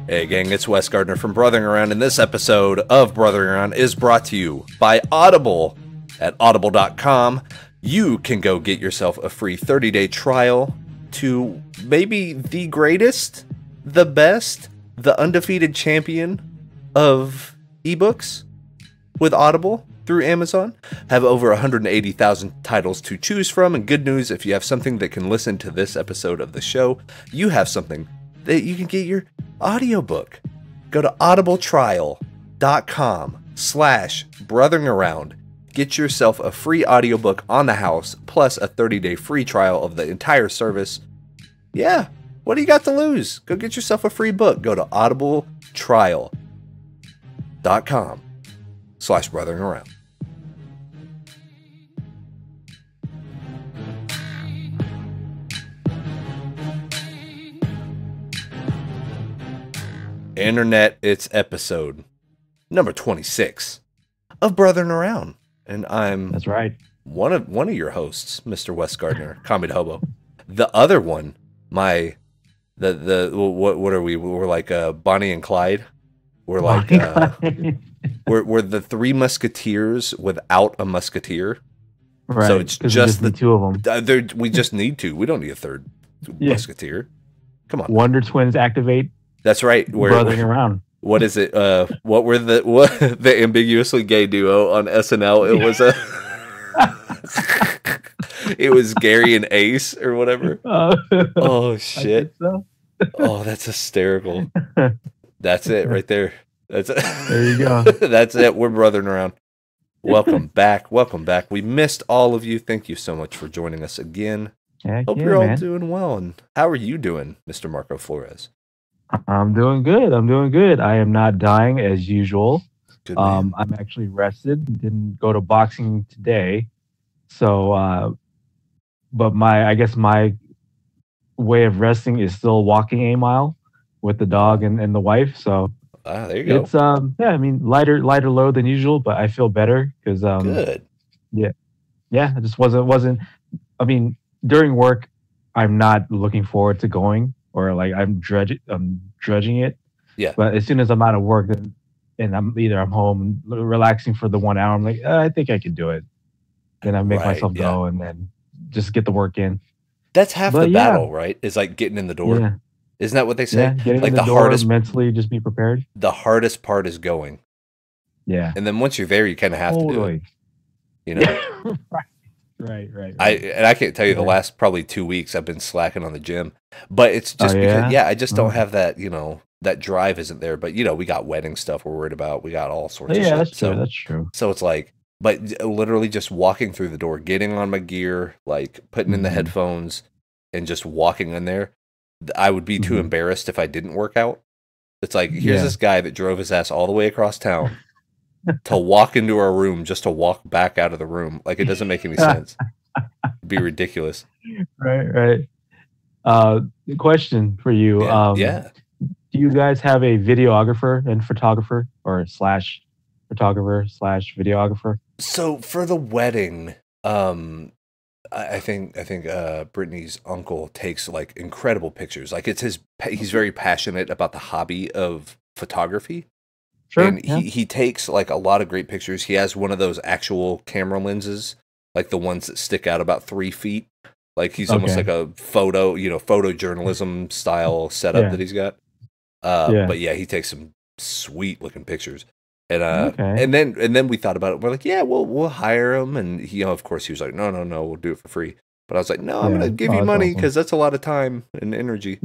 Hey gang, it's Wes Gardner from Brothering Around, and this episode of Brothering Around is brought to you by Audible. At audible.com, you can go get yourself a free 30-day trial to maybe the greatest, the best, the undefeated champion of ebooks with Audible through Amazon. Have over 180,000 titles to choose from, and good news, if you have something that can listen to this episode of the show, you have something that you can get your audiobook. Go to audibletrial.com/brotheringaround. Get yourself a free audiobook on the house, plus a 30-day free trial of the entire service. Yeah, what do you got to lose? Go get yourself a free book. Go to audibletrial.com/brotheringaround. Internet, it's episode number 26 of Brothering Around. And That's right. One of your hosts, Mr. Wes Gardner, Comedy Hobo. The other one, what are we? We're like Bonnie and Clyde. We're like we're the three musketeers without a musketeer. Right. So it's just the two of them. We just need two. We don't need a third musketeer. Come on. Wonder Twins activate. That's right. Brothering Around. What is it? What were the ambiguously gay duo on SNL? It was it was Gary and Ace or whatever. Oh shit! So. Oh, that's hysterical. That's it right there. That's it. There you go. That's it. We're Brothering Around. Welcome back. Welcome back. We missed all of you. Thank you so much for joining us again. Hope you're all doing well. And how are you doing, Mr. Marco Flores? I'm doing good. I am not dying as usual. Good man. I'm actually rested. Didn't go to boxing today. So, but I guess my way of resting is still walking a mile with the dog and the wife. So there you go. It's lighter load than usual, but I feel better because good. Yeah. It just wasn't. I mean, during work, I'm not looking forward to going. Or like I'm drudging it. Yeah. But as soon as I'm out of work, and I'm home relaxing for the 1 hour, I'm like, I think I can do it. Then I make myself go and then just get the work in. That's half the battle, right? Is like getting in the door. Yeah. Isn't that what they say? Yeah, getting like in the door, hardest mentally, just be prepared. The hardest part is going. Yeah. And then once you're there, you kind of have to do it. You know. Right. I can't tell you the last probably 2 weeks I've been slacking on the gym, but it's just because I just don't have that, that drive isn't there. But we got wedding stuff we're worried about. We got all sorts of shit. That's true. So it's like, but literally just walking through the door, getting on my gear, like putting in the headphones and just walking in there, I would be too embarrassed if I didn't work out. It's like, here's this guy that drove his ass all the way across town to walk into our room just to walk back out of the room. Like, it doesn't make any sense. It'd be ridiculous. Right. Question for you. Do you guys have a videographer and photographer or slash photographer slash videographer? So for the wedding, I think Brittany's uncle takes like incredible pictures. Like he's very passionate about the hobby of photography. Sure. And he takes like a lot of great pictures. He has one of those actual camera lenses, like the ones that stick out about 3 feet. Like he's almost like a photojournalism style setup that he's got. But he takes some sweet looking pictures. And and then we thought about it. We're like, we'll hire him. And he, of course, he was like, no, we'll do it for free. But I was like, no, I'm gonna give you money because that's a lot of time and energy.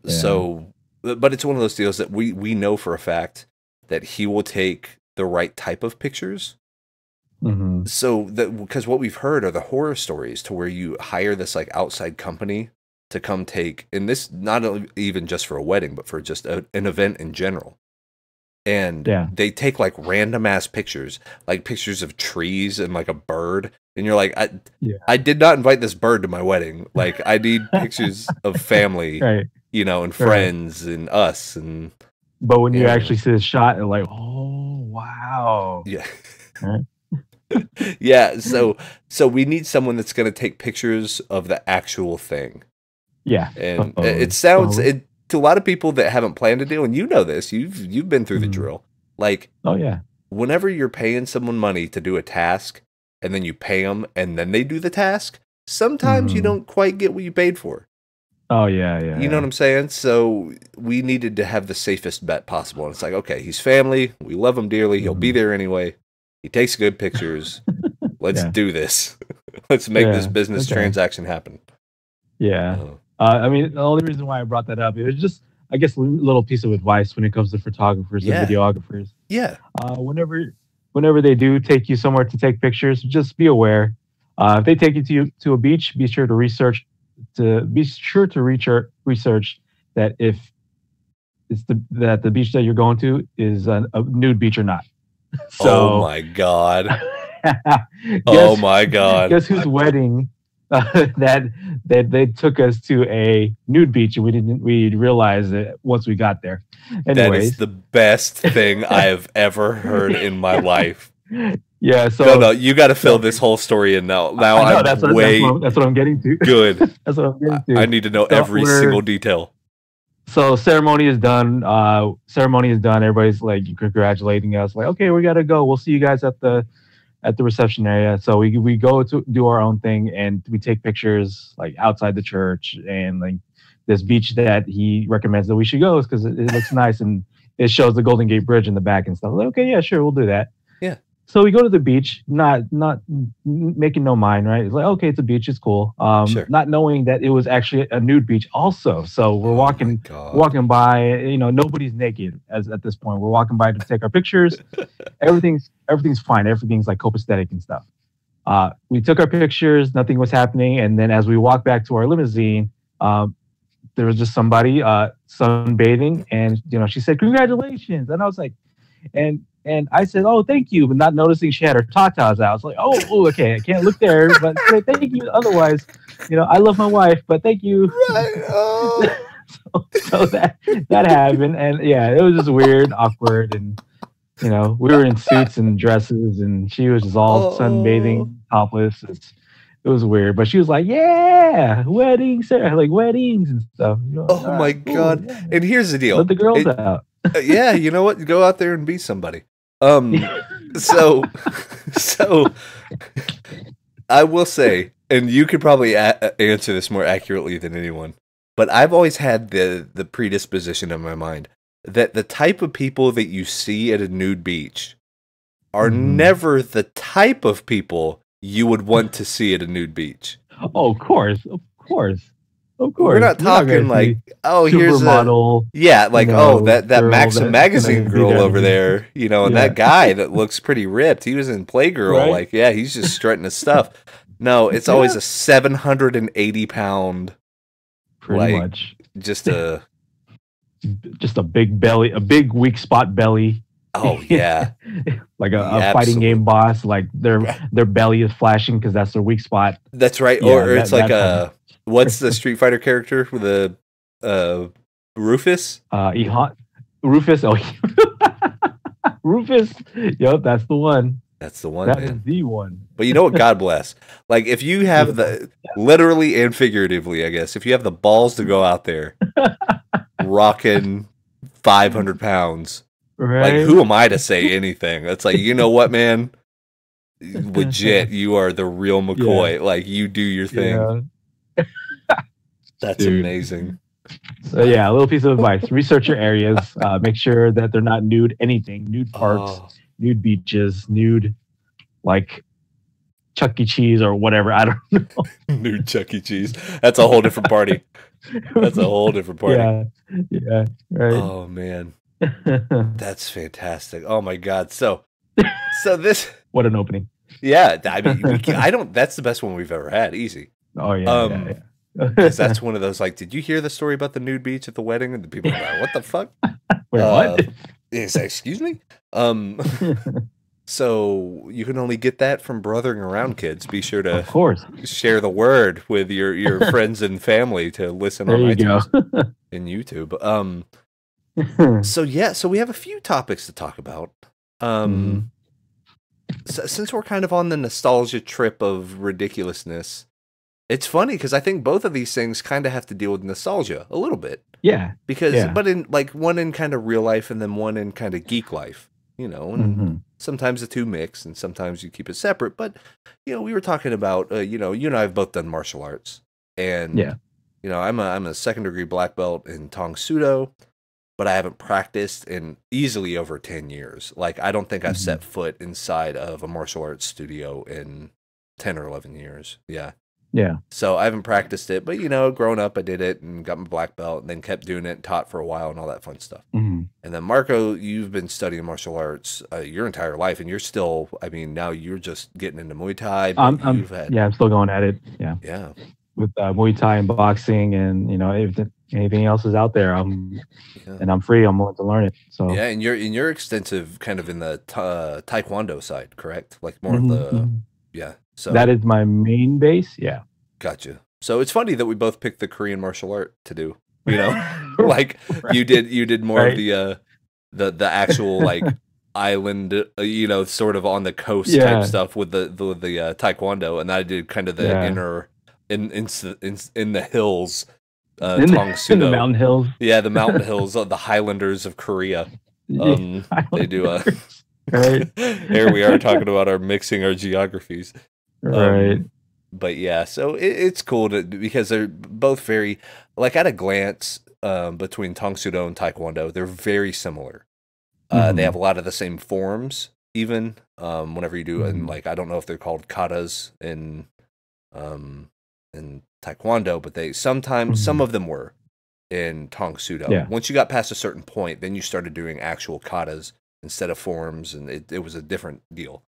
So, but it's one of those deals that we know for a fact that he will take the right type of pictures. So that, because what we've heard are the horror stories to where you hire this like outside company to come take, and this not even just for a wedding, but for just an event in general. And they take like random ass pictures, like pictures of trees and like a bird. And you're like, I did not invite this bird to my wedding. Like I need pictures of family, and friends and us. And but when you actually see the shot, you're like, oh wow. Yeah. So we need someone that's going to take pictures of the actual thing. Yeah. And it sounds to a lot of people that haven't planned a deal, and you know this, you've been through the drill. Like, oh yeah, whenever you're paying someone money to do a task, and then you pay them, and then they do the task, sometimes you don't quite get what you paid for. Oh yeah, yeah. You know what I'm saying? So we needed to have the safest bet possible. And it's like, okay, he's family. We love him dearly. He'll be there anyway. He takes good pictures. Let's do this. Let's make this business transaction happen. Yeah. I mean, the only reason why I brought that up, it was just, I guess, a little piece of advice when it comes to photographers and videographers. Yeah. Whenever they do take you somewhere to take pictures, just be aware. If they take you to a beach, be sure to research that if it's that the beach that you're going to is a nude beach or not. So, oh my god! Oh my god! Guess whose wedding that they took us to a nude beach and we realized it once we got there. Anyways. That is the best thing I have ever heard in my life. Yeah, so no, you got to fill this whole story in now. Now that's what I'm getting to. Good. That's what I'm getting to. I need to know every single detail. So ceremony is done. Everybody's like congratulating us. Like, okay, we gotta go. We'll see you guys at the reception area. So we go to do our own thing and we take pictures like outside the church and like this beach that he recommends that we should go because it looks nice and it shows the Golden Gate Bridge in the back and stuff. Like, okay, yeah, sure, we'll do that. Yeah. So we go to the beach, not making no mind, right? It's like, okay, it's a beach, it's cool. Sure. Not knowing that it was actually a nude beach also. So we're walking by, nobody's naked at this point. We're walking by to take our pictures. Everything's fine. Everything's like copacetic and stuff. We took our pictures, nothing was happening. And then as we walked back to our limousine, there was just somebody sunbathing and, she said, congratulations. And I was like, and I said, oh, thank you, but not noticing she had her tatas out. I was like, oh, okay, I can't look there, but thank you. Otherwise, I love my wife, but thank you. Right. Oh. so that happened, and yeah, it was just weird, awkward, and we were in suits and dresses, and she was just all sunbathing, topless. It was weird, but she was like, yeah, weddings, like weddings and stuff. Oh my God. Yeah. And here's the deal. Let the girls out. Yeah, you know what? Go out there and be somebody. So I will say, and you could probably answer this more accurately than anyone, but I've always had the predisposition in my mind that the type of people that you see at a nude beach are never the type of people you would want to see at a nude beach. Oh, of course. We're not talking like, oh, here's model. That Maxim magazine girl over there, and that guy that looks pretty ripped. He was in Playgirl, right? He's just strutting his stuff. No, it's always a 780-pound, pretty much, just a big belly, a big weak spot belly. Oh yeah, like a fighting game boss. Like their belly is flashing because that's their weak spot. That's right. Yeah, or it's like a. What's the Street Fighter character with the Rufus? Rufus. Oh, Rufus. Yep, that's the one. That's the one. That is the one. But you know what? God bless. Like if you have literally and figuratively, I guess, if you have the balls to go out there, rocking 500 pounds, right? Like who am I to say anything? It's like, you know what, man? Legit, you are the real McCoy. Yeah. Like you do your thing. Yeah. That's amazing. So yeah, a little piece of advice: research your areas. Make sure that they're not nude. Anything, nude parks, nude beaches, nude like Chuck E. Cheese or whatever. I don't know. Nude Chuck E. Cheese. That's a whole different party. That's a whole different party. Yeah. Right. Oh man, that's fantastic. Oh my God. So this. What an opening. Yeah, I mean, that's the best one we've ever had. Easy. Oh yeah. Because that's one of those like, did you hear the story about the nude beach at the wedding? And the people are like, what the fuck? Wait, what? Excuse me? So you can only get that from Brothering Around, kids. Be sure to, of course, share the word with your friends and family to listen on iTunes and YouTube. So we have a few topics to talk about. So, since we're kind of on the nostalgia trip of ridiculousness, It's funny because I think both of these things kind of have to deal with nostalgia a little bit. Yeah. Because, Yeah. but in like one in kind of real life and then one in kind of geek life, and sometimes the two mix and sometimes you keep it separate. But, we were talking about, you and I have both done martial arts, and, Yeah. I'm a second degree black belt in Tong Sudo, but I haven't practiced in easily over 10 years. Like, I don't think I've set foot inside of a martial arts studio in 10 or 11 years. Yeah. Yeah. So I haven't practiced it, but growing up, I did it and got my black belt and then kept doing it and taught for a while and all that fun stuff. And then Marco, you've been studying martial arts your entire life, and you're still, I mean, now you're just getting into Muay Thai. But I'm still going at it. Yeah. Yeah. With Muay Thai and boxing and, if anything else is out there, and I'm free, I'm willing to learn it. So yeah, and you're extensive kind of in the Taekwondo side, correct? Like more of the, yeah. So that is my main base. Yeah. Gotcha. So it's funny that we both picked the Korean martial art to do. Like right. you did more of the actual like island, sort of on the coast type stuff with the Taekwondo, and I did kind of the inner in the hills. Tong Sudo. In the mountain hills. Yeah, the mountain hills of the Highlanders of Korea. They do right. Here we are talking about mixing our geographies. Right. But yeah, so it's cool because they're both very, like at a glance, between Tong Sudo and Taekwondo, they're very similar. They have a lot of the same forms, even whenever you do, and like I don't know if they're called katas in Taekwondo, but they sometimes some of them were in Tong Sudo. Yeah. Once you got past a certain point, then you started doing actual katas instead of forms, and it was a different deal.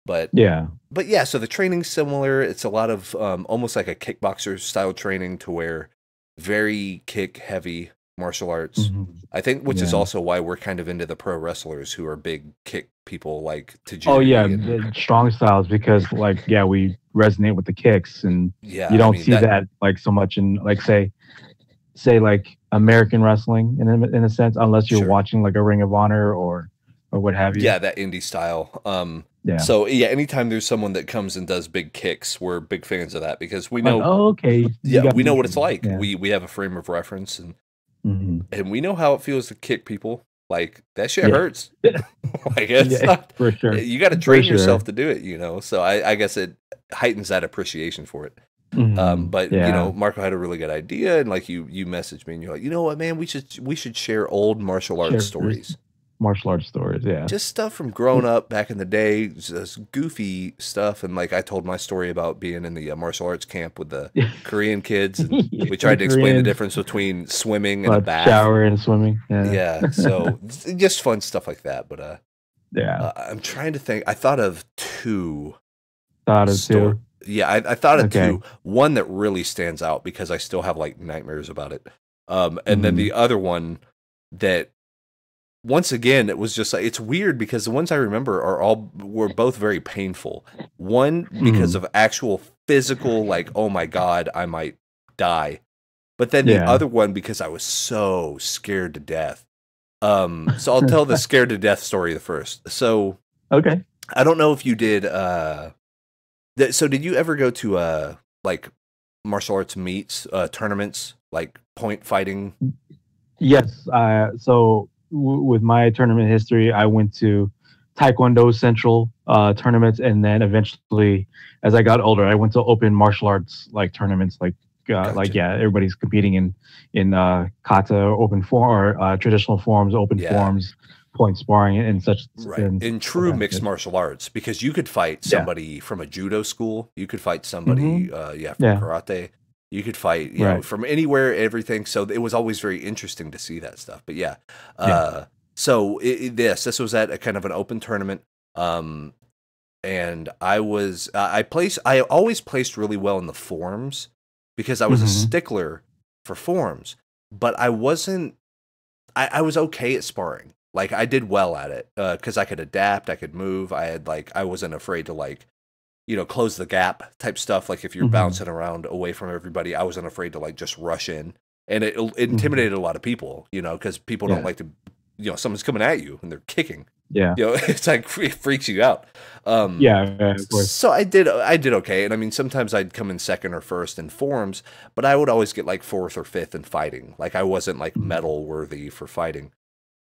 But yeah, so the training's similar. It's a lot of almost like a kickboxer style training, to where very kick heavy martial arts. I think, which is also why we're kind of into the pro wrestlers who are big kick people, like Tajiri. Oh yeah, the strong styles, because like we resonate with the kicks, and you don't see that like so much in like say like American wrestling in a sense, unless you're watching like a Ring of Honor or what have you. Yeah, that indie style. So yeah, anytime there's someone that comes and does big kicks, we're big fans of that, because we know, we know what it's like. Yeah. We have a frame of reference, and we know how it feels to kick people. Like that shit hurts. Like it's not for sure. You got to train yourself to do it, So I guess it heightens that appreciation for it. But Marco had a really good idea, and like you messaged me and you're like, you know what, man, we should share old martial arts stories. Martial arts stories, just stuff from growing up back in the day, just goofy stuff. And like I told my story about being in the martial arts camp with the Korean kids, and we tried to explain the difference between swimming and a bath, shower and swimming. So just fun stuff like that. But I'm trying to think. I thought of two. Yeah, I thought of two. One that really stands out because I still have like nightmares about it. And then the other one that, once again, it was just like, it's weird because the ones I remember were both very painful. One because of actual physical, like, oh my God, I might die. But then the other one because I was so scared to death. So I'll tell the scared to death story first. So I don't know if you did. So did you ever go to like martial arts meets, tournaments, like point fighting? Yes. So with my tournament history, I went to Taekwondo Central tournaments, and then eventually, as I got older, I went to open martial arts like tournaments, like everybody's competing in kata, open form, or traditional forms, open forms, point sparring, and such. Right. In true mixed martial arts, because you could fight somebody from a judo school, you could fight somebody, from karate. You could fight, you know, from anywhere, everything. So it was always very interesting to see that stuff. But so this was at a kind of an open tournament, and I always placed really well in the forms because I was a stickler for forms, but I wasn't. I was okay at sparring. Like I did well at it because I could adapt, I could move. I wasn't afraid to close the gap type stuff. Like if you're bouncing around away from everybody, I wasn't afraid to just rush in. And it intimidated a lot of people, because people don't like to, someone's coming at you and they're kicking. Yeah. It's like it freaks you out. Yeah, of course. So I did okay, and I mean sometimes I'd come in second or first in forms, but I would always get like fourth or fifth in fighting. Like I wasn't like medal worthy for fighting.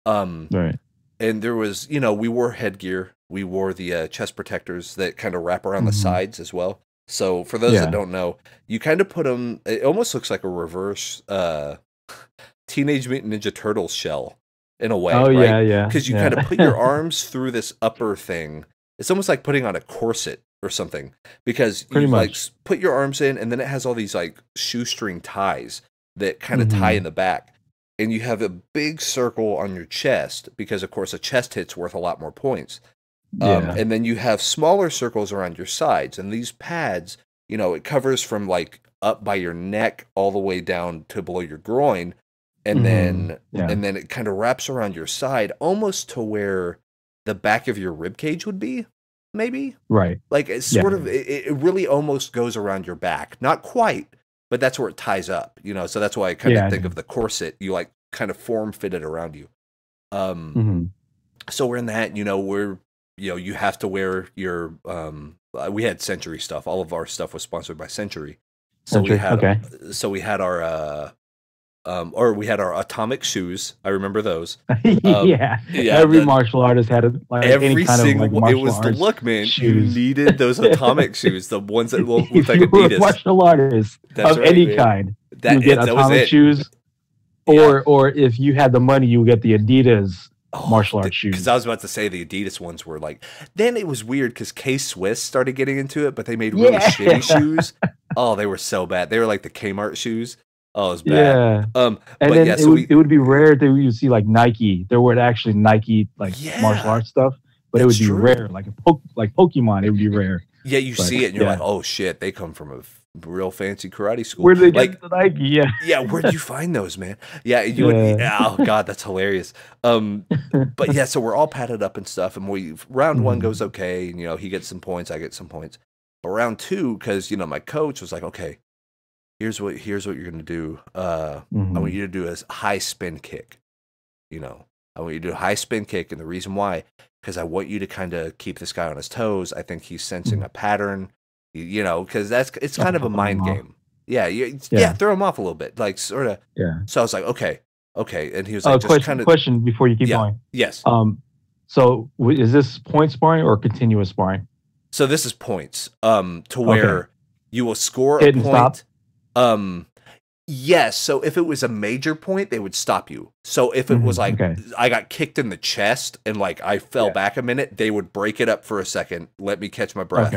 Right. And there was, we wore headgear. We wore the chest protectors that kind of wrap around the sides as well. So for those that don't know, you kind of put them. It almost looks like a reverse Teenage Mutant Ninja Turtles shell in a way. Oh right? yeah. Because you kind of put your arms through this upper thing. It's almost like putting on a corset or something, because you like put your arms in, and then it has all these like shoestring ties that kind of tie in the back, and you have a big circle on your chest because, of course, a chest hit's worth a lot more points. And then you have smaller circles around your sides, and these pads, it covers from like up by your neck all the way down to below your groin, and then it kind of wraps around your side almost to where the back of your rib cage would be, maybe. Right. Like it's sort of, it really almost goes around your back. Not quite, but that's where it ties up, so that's why I kind of think of the corset. You like kind of form fit it around you. So we're in that, you have to wear your, we had Century stuff. All of our stuff was sponsored by Century. So we had our, or we had our atomic shoes. I remember those. Every martial artist had every single. It was the look, man. Shoes. You needed those atomic shoes, the ones that look like Adidas. Martial artists of any kind, you get atomic shoes, or if you had the money, you would get the Adidas martial arts shoes. Because I was about to say the Adidas ones were like. Then it was weird because K-Swiss started getting into it, but they made really shitty shoes. Oh, they were so bad. They were like the Kmart shoes. Oh, it was bad. And then it would be rare that you see like Nike. There were actually Nike martial arts stuff, but it would be rare. Like Pokemon, it would be rare. Yeah, you see it and you're like, oh shit, they come from a real fancy karate school. Where did they get the Nike? Yeah, where'd you find those, man? Yeah, you would. Oh god, that's hilarious. But yeah, so we're all padded up and stuff, and round one goes okay, and he gets some points, I get some points. But round two, because my coach was like, okay. Here's what you're gonna do. I want you to do a high spin kick. I want you to do a high spin kick, and the reason why, because I want you to kind of keep this guy on his toes. I think he's sensing a pattern. Because it's kind of a mind game. Yeah, throw him off a little bit, like sort of. Yeah. So I was like, okay, and he was like, just kind of question before you keep going. Yes. So is this point sparring or continuous sparring? So this is points. To where you will score a point. Yes. So if it was a major point, they would stop you. So if it was like I got kicked in the chest and like I fell back a minute, they would break it up for a second, let me catch my breath.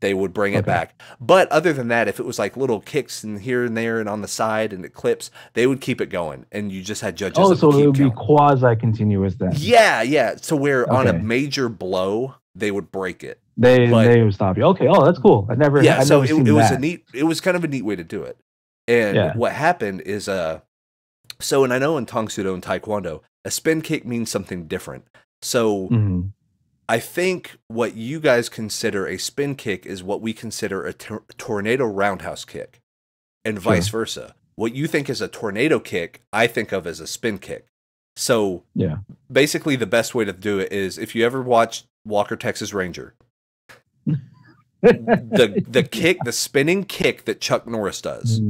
They would bring it back. But other than that, if it was like little kicks and here and there and on the side and it clips, they would keep it going, and you just had judges. Oh, so it would be quasi continuous then. Yeah. So where on a major blow, they would break it. They would stop you. Okay. Oh, that's cool. It was kind of a neat way to do it. And what happened is, so, and I know in Tang Soo Do and Taekwondo, a spin kick means something different. So I think what you guys consider a spin kick is what we consider a tornado roundhouse kick, and vice versa. What you think is a tornado kick, I think of as a spin kick. So basically the best way to do it is, if you ever watch Walker, Texas Ranger, the spinning kick that Chuck Norris does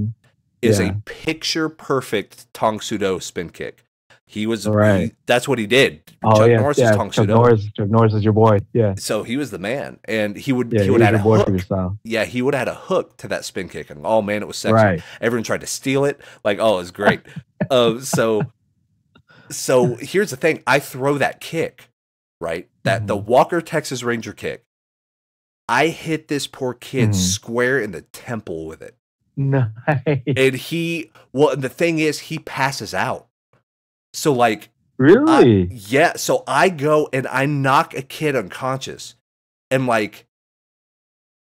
is a picture perfect Tang Soo Do spin kick. He was that's what he did. Chuck Norris is Tang Soo Do. Chuck Norris is your boy. Yeah. So he was the man, and he would add a hook. Yeah, he would add a hook to that spin kick, and oh man, it was sexy. Right. Everyone tried to steal it. Like, oh, it was great. So here's the thing: I throw that kick, right? The Walker Texas Ranger kick. I hit this poor kid square in the temple with it. Nice. And the thing is, he passes out. So like, really? So I go and I knock a kid unconscious, and like,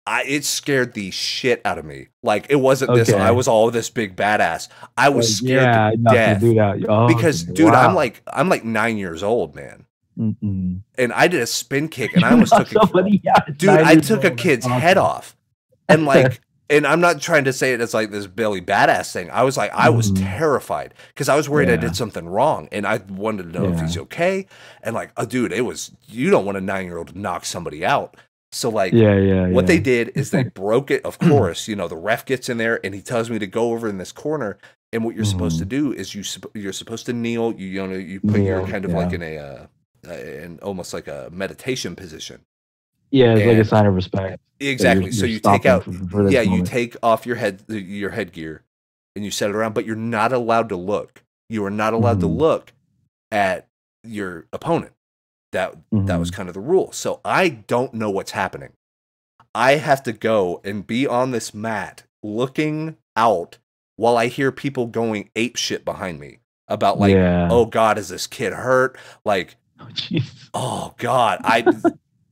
it scared the shit out of me. Like, it wasn't this. I was all this big badass. I was scared to death. Do that. Because dude, I'm like 9 years old, man. And I did a spin kick, and I almost took I took a kid's head off, and like And I'm not trying to say it as like this Billy badass thing. I was like, I was terrified because I was worried I did something wrong, and I wanted to know if he's okay. And like, oh, dude, you don't want a 9-year-old to knock somebody out. So like, what they did is they broke it. Of course, the ref gets in there and he tells me to go over in this corner. And what you're supposed to do is you're supposed to kneel. You put your kind of like in in almost like a meditation position. Yeah, it's like a sign of respect. Exactly. So you take out, you take off your headgear, and you set it around. But you're not allowed to look. You are not allowed to look at your opponent. That was kind of the rule. So I don't know what's happening. I have to go and be on this mat looking out while I hear people going ape shit behind me about like, oh God, is this kid hurt? Like, oh God,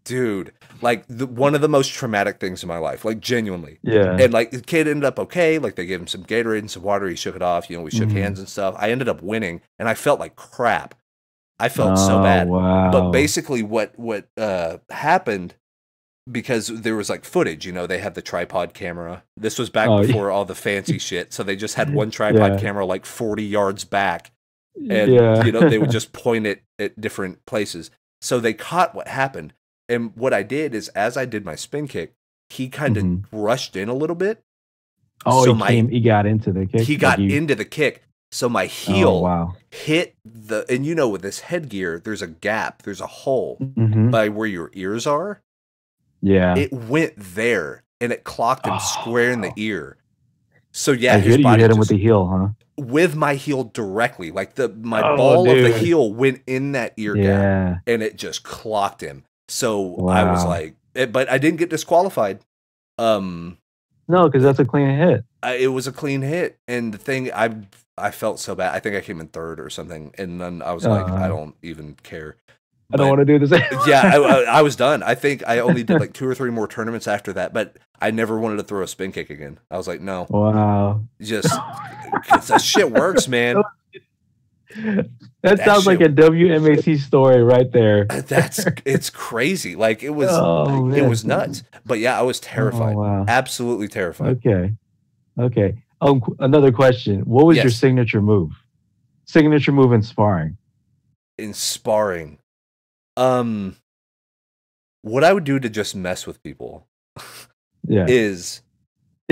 dude, like one of the most traumatic things in my life, like genuinely. Yeah. And like the kid ended up okay. Like they gave him some Gatorade and some water. He shook it off. We shook hands and stuff. I ended up winning, and I felt like crap. I felt so bad. Wow. But basically what happened, because there was like footage, they had the tripod camera. This was back before all the fancy shit. So they just had one tripod camera like 40 yards back. And, they would just point it at different places. So they caught what happened. And what I did is, as I did my spin kick, he kind of rushed in a little bit. Oh, so he got into the kick? He got into the kick. So my heel hit and with this headgear, there's a gap, there's a hole by where your ears are. Yeah. It went there, and it clocked him square in the ear. So his body hit him with the heel, huh? With my heel directly. Like my ball of the heel went in that ear gap, and it just clocked him. So I was like, but I didn't get disqualified. No, because that's a clean hit. It was a clean hit, and the thing I felt so bad. I think I came in third or something, and then I was like, I don't even care. I don't want to do this. I was done. I think I only did like 2 or 3 more tournaments after that, but I never wanted to throw a spin kick again. I was like, no. Wow. Just that shit works, man. That sounds like a WMAC story right there. It's crazy. Like it was nuts. But yeah, I was terrified. Oh, wow. Absolutely terrified. Okay. Another question. What was your signature move? Signature move in sparring? In sparring. What I would do to just mess with people is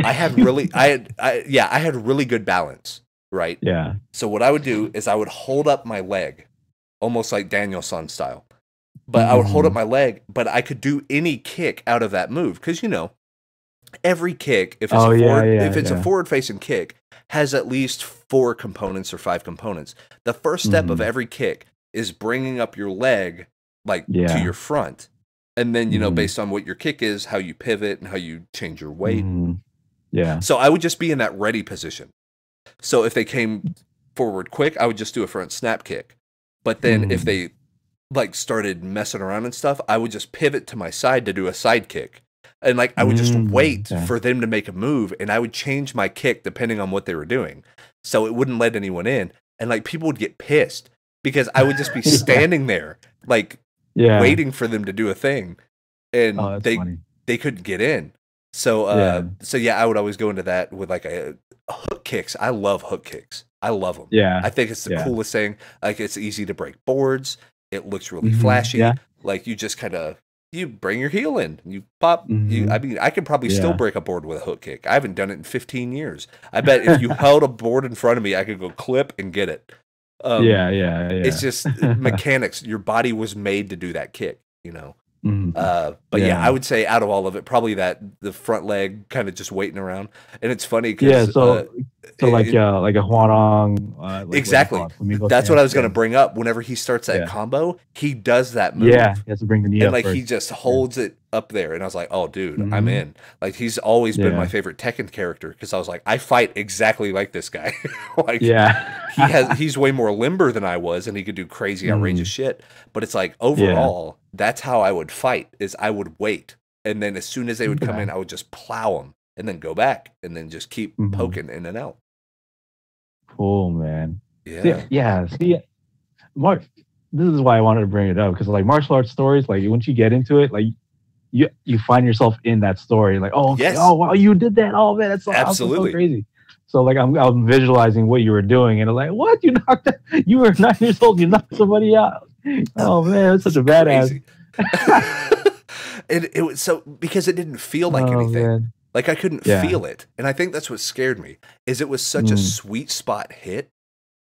I had really good balance, right? Yeah. So what I would do is I would hold up my leg, almost like Danielson style. But I would hold up my leg, but I could do any kick out of that move, because every kick, if it's a forward-facing kick, has at least 4 components or 5 components. The first step of every kick is bringing up your leg to your front, and then based on what your kick is, how you pivot and how you change your weight. Yeah. So I would just be in that ready position. So if they came forward quick, I would just do a front snap kick. But then if they started messing around and stuff, I would just pivot to my side to do a side kick. And I would just wait for them to make a move, and I would change my kick depending on what they were doing. So it wouldn't let anyone in. And people would get pissed because I would just be standing there waiting for them to do a thing. And they couldn't get in. So I would always go into that with hook kicks. I love hook kicks. I love them. Yeah. I think it's the coolest thing. It's easy to break boards. It looks really flashy. Yeah. You just kind of you bring your heel in, you pop. I could probably still break a board with a hook kick. I haven't done it in 15 years. I bet if you held a board in front of me, I could go clip and get it. It's just mechanics. Your body was made to do that kick, But I would say out of all of it, probably the front leg kind of just waiting around. And it's funny because like a Huarong, exactly. That's what I was going to bring up. Whenever he starts that combo, he does that move. Yeah, he has to bring the knee up first. He just holds it up there, and I was like, oh, dude, I'm in. He's always been my favorite Tekken character, because I was like, I fight exactly like this guy. He's way more limber than I was, and he could do crazy, outrageous shit. But it's overall, that's how I would fight. Is I would wait, and then as soon as they would come in, I would just plow them, and then go back, and then just keep poking in and out. Cool, man. Yeah. See, Mark, this is why I wanted to bring it up, because martial arts stories, once you get into it, you find yourself in that story, like, oh, okay, Yes, oh wow, you did that, oh man, that's so awesome, so absolutely. crazy. So like I'm visualizing what you were doing, and I'm like, what, you knocked you were 9 years old, you knocked somebody out. Oh man, that's such It's a badass. crazy. And it was so because it didn't feel like Oh anything. man, Like I couldn't yeah. feel it. And I think that's what scared me. Is it was such a Mm. sweet spot hit.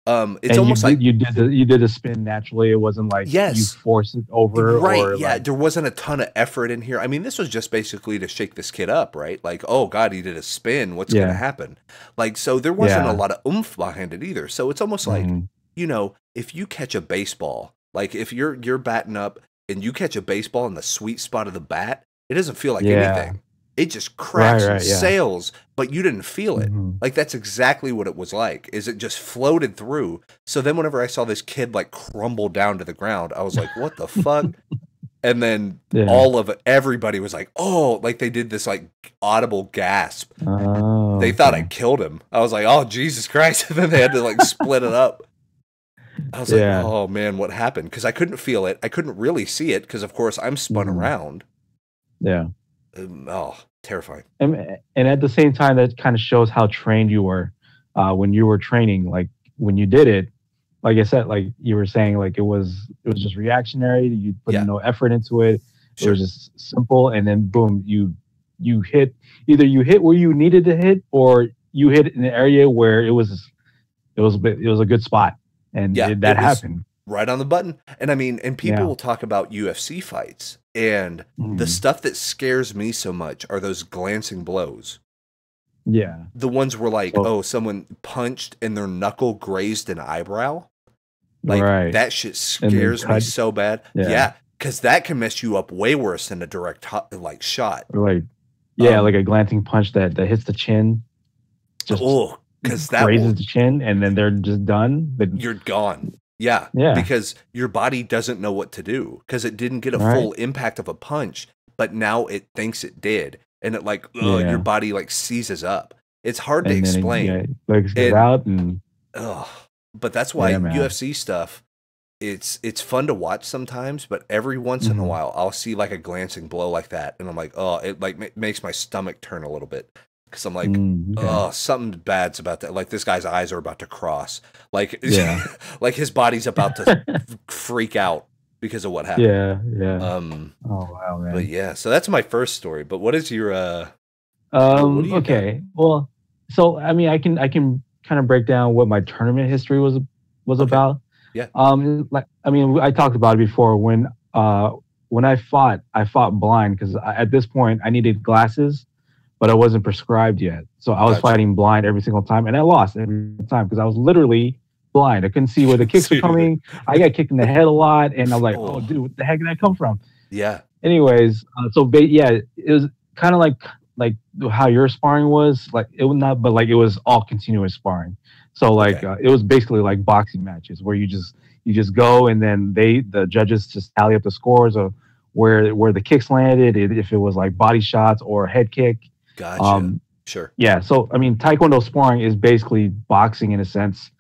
It's And almost like you did the spin naturally. It wasn't like you yes. forced it over Right, or yeah, like there wasn't a ton of effort in here. I mean, this was just basically to shake this kid up, right? Like, oh god, he did a spin. What's going to yeah, happen? Like, so there wasn't a yeah. lot of oomph behind it either. So it's almost like, Mm. if you catch a baseball, like if you're batting up and you catch a baseball in the sweet spot of the bat, it doesn't feel like Yeah. anything. It just Right, cracks and right, yeah. sails, but you didn't feel it. Hmm. Like that's exactly what it was like. Is it just floated through? So then whenever I saw this kid like crumble down to the ground, I was like, "What the fuck?" And then Yeah. all of it, everybody was like, "Oh!" Like they did this like audible gasp. Oh, They thought I okay. killed him. I was like, "Oh Jesus Christ!" And then they had to like split it up. I was like, Yeah. "Oh man, what happened?" Because I couldn't feel it. I couldn't really see it because, of course, I'm spun Hmm. around. Yeah. Oh, terrifying. And at the same time, that kind of shows how trained you were when you were training. Like when you did it, like I said, like you were saying, like it was just reactionary. You put Yeah, no effort into it. It was sure. just simple, and then boom, you hit, either you hit where you needed to hit, or you hit in an area where it was a good spot, and Yeah, that it was happened. right on the button. And I mean, and people Yeah. will talk about UFC fights, and the Mhm. stuff that scares me so much are those glancing blows. Yeah. The ones where like, So oh, someone punched and their knuckle grazed an eyebrow. Like right, that shit and then scares me cut. so bad. Yeah. Yeah, because that can mess you up way worse than a direct like shot. Or like yeah, like Um, a glancing punch that hits the chin, just oh, because that grazes will the chin, and then they're just done. But you're gone. Yeah, yeah, because your body doesn't know what to do because it didn't get a right. full impact of a punch, but now it thinks it did, and it like your Yeah, body like seizes up. It's hard to and then explain. yeah, legs it And out, and ugh, but that's why yeah, man. UFC stuff. It's fun to watch sometimes, but every once in a Hmm. while I'll see like a glancing blow like that, and I'm like, oh, it like makes my stomach turn a little bit because I'm like, Mm, okay. oh, something bad's about that. Like this guy's eyes are about to cross, like Yeah, like his body's about to freak out because of what happened. yeah, yeah. Um, Oh wow, but man. yeah, so that's my first story. But what is your what do you got? Okay. Well, so I mean, I can kind of break down what my tournament history was Okay, about. yeah, Like I mean, I talked about it before when I fought blind because at this point I needed glasses, but I wasn't prescribed yet. So I was gotcha. fighting blind every single time, and I lost every time because I was literally blind. I couldn't see where the kicks were Seriously. coming. I got kicked in the head a lot, and I'm like, oh, Oh, dude, what the heck did that come from? yeah, Anyways, yeah, it was kind of like how your sparring was. Like it was not, but like it was all continuous sparring. So like okay, it was basically like boxing matches where you just go, and then the judges just tally up the scores of where the kicks landed, if it was like body shots or head kick. gotcha. Um, Sure. yeah, so I mean, Taekwondo sparring is basically boxing in a sense,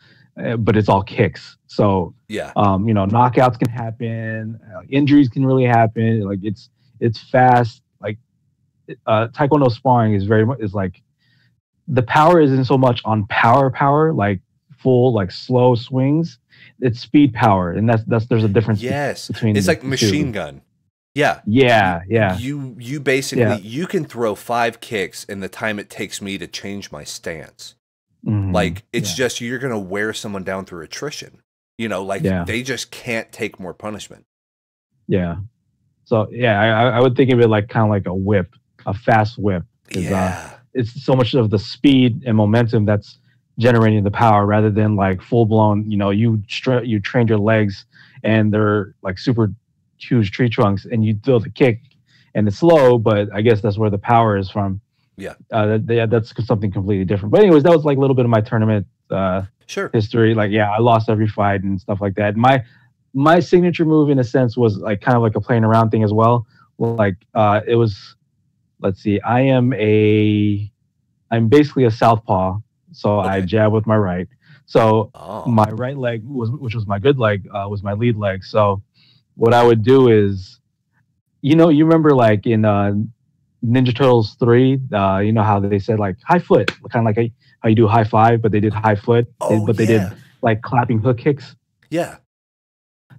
but it's all kicks. So, Yeah. knockouts can happen, injuries can really happen. Like it's fast. Like Taekwondo sparring is very much is like the power isn't so much on power, like full like slow swings. It's speed power, and that's there's a difference Yes. between It's like the two. machine gun. Yeah. Yeah, yeah, You basically yeah. you can throw 5 kicks in the time it takes me to change my stance. Hmm. Like it's Yeah, just you're gonna wear someone down through attrition. Like yeah, they just can't take more punishment. yeah. So yeah, I would think of it like kind of like a whip, a fast whip, because Yeah. it's so much of the speed and momentum that's generating the power rather than like full blown. You train your legs and they're like super huge tree trunks, and you throw the kick and it's slow, but I guess that's where the power is from. Yeah. Yeah, that's something completely different. But anyways, that was like a little bit of my tournament Sure. history. Like, yeah, I lost every fight and stuff like that. My signature move, in a sense, was like kind of like a playing around thing as well. Like, it was. Let's see. I'm basically a southpaw, so I Okay. jab with my right. So Oh. my right leg which was my good leg, was my lead leg. So what I would do is you remember like in Ninja Turtles 3, you know how they said like high foot, kind of like how you do high five, but they did high foot, Oh but they did yeah, like clapping hook kicks. yeah.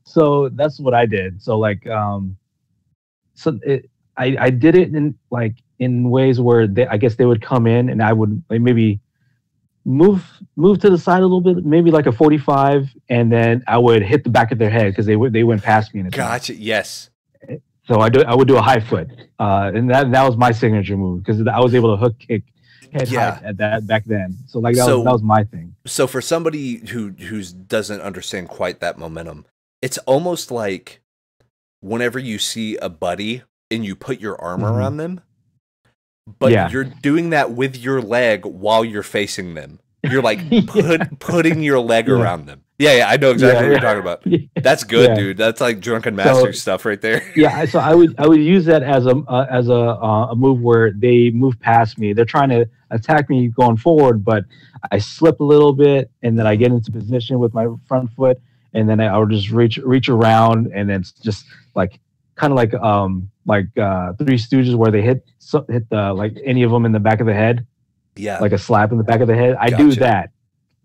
So that's what I did. So like so I did it in like in ways where I guess they would come in and I would like maybe move to the side a little bit, maybe like a 45, and then I would hit the back of their head because they went past me in a time. Gotcha. Yes. So I would do a high foot, and that was my signature move because I was able to hook kick head height Yeah. at that back then. So like that So was my thing. so for somebody who doesn't understand quite that momentum, it's almost like whenever you see a buddy and you put your arm Hmm. around them, but Yeah. you're doing that with your leg while you're facing them. You're like Yeah. putting your leg Yeah. around them. Yeah, yeah, I know exactly Yeah. what you're talking about. Yeah. That's good, Yeah. dude. That's like drunken master So stuff right there. yeah, so I would use that as a move where they move past me. They're trying to attack me going forward, but I slip a little bit, and then I get into position with my front foot, and then I would just reach around, and then it's just like kind of like Three Stooges where they hit the like any of them in the back of the head, Yeah, like a slap in the back of the head. I do gotcha. that.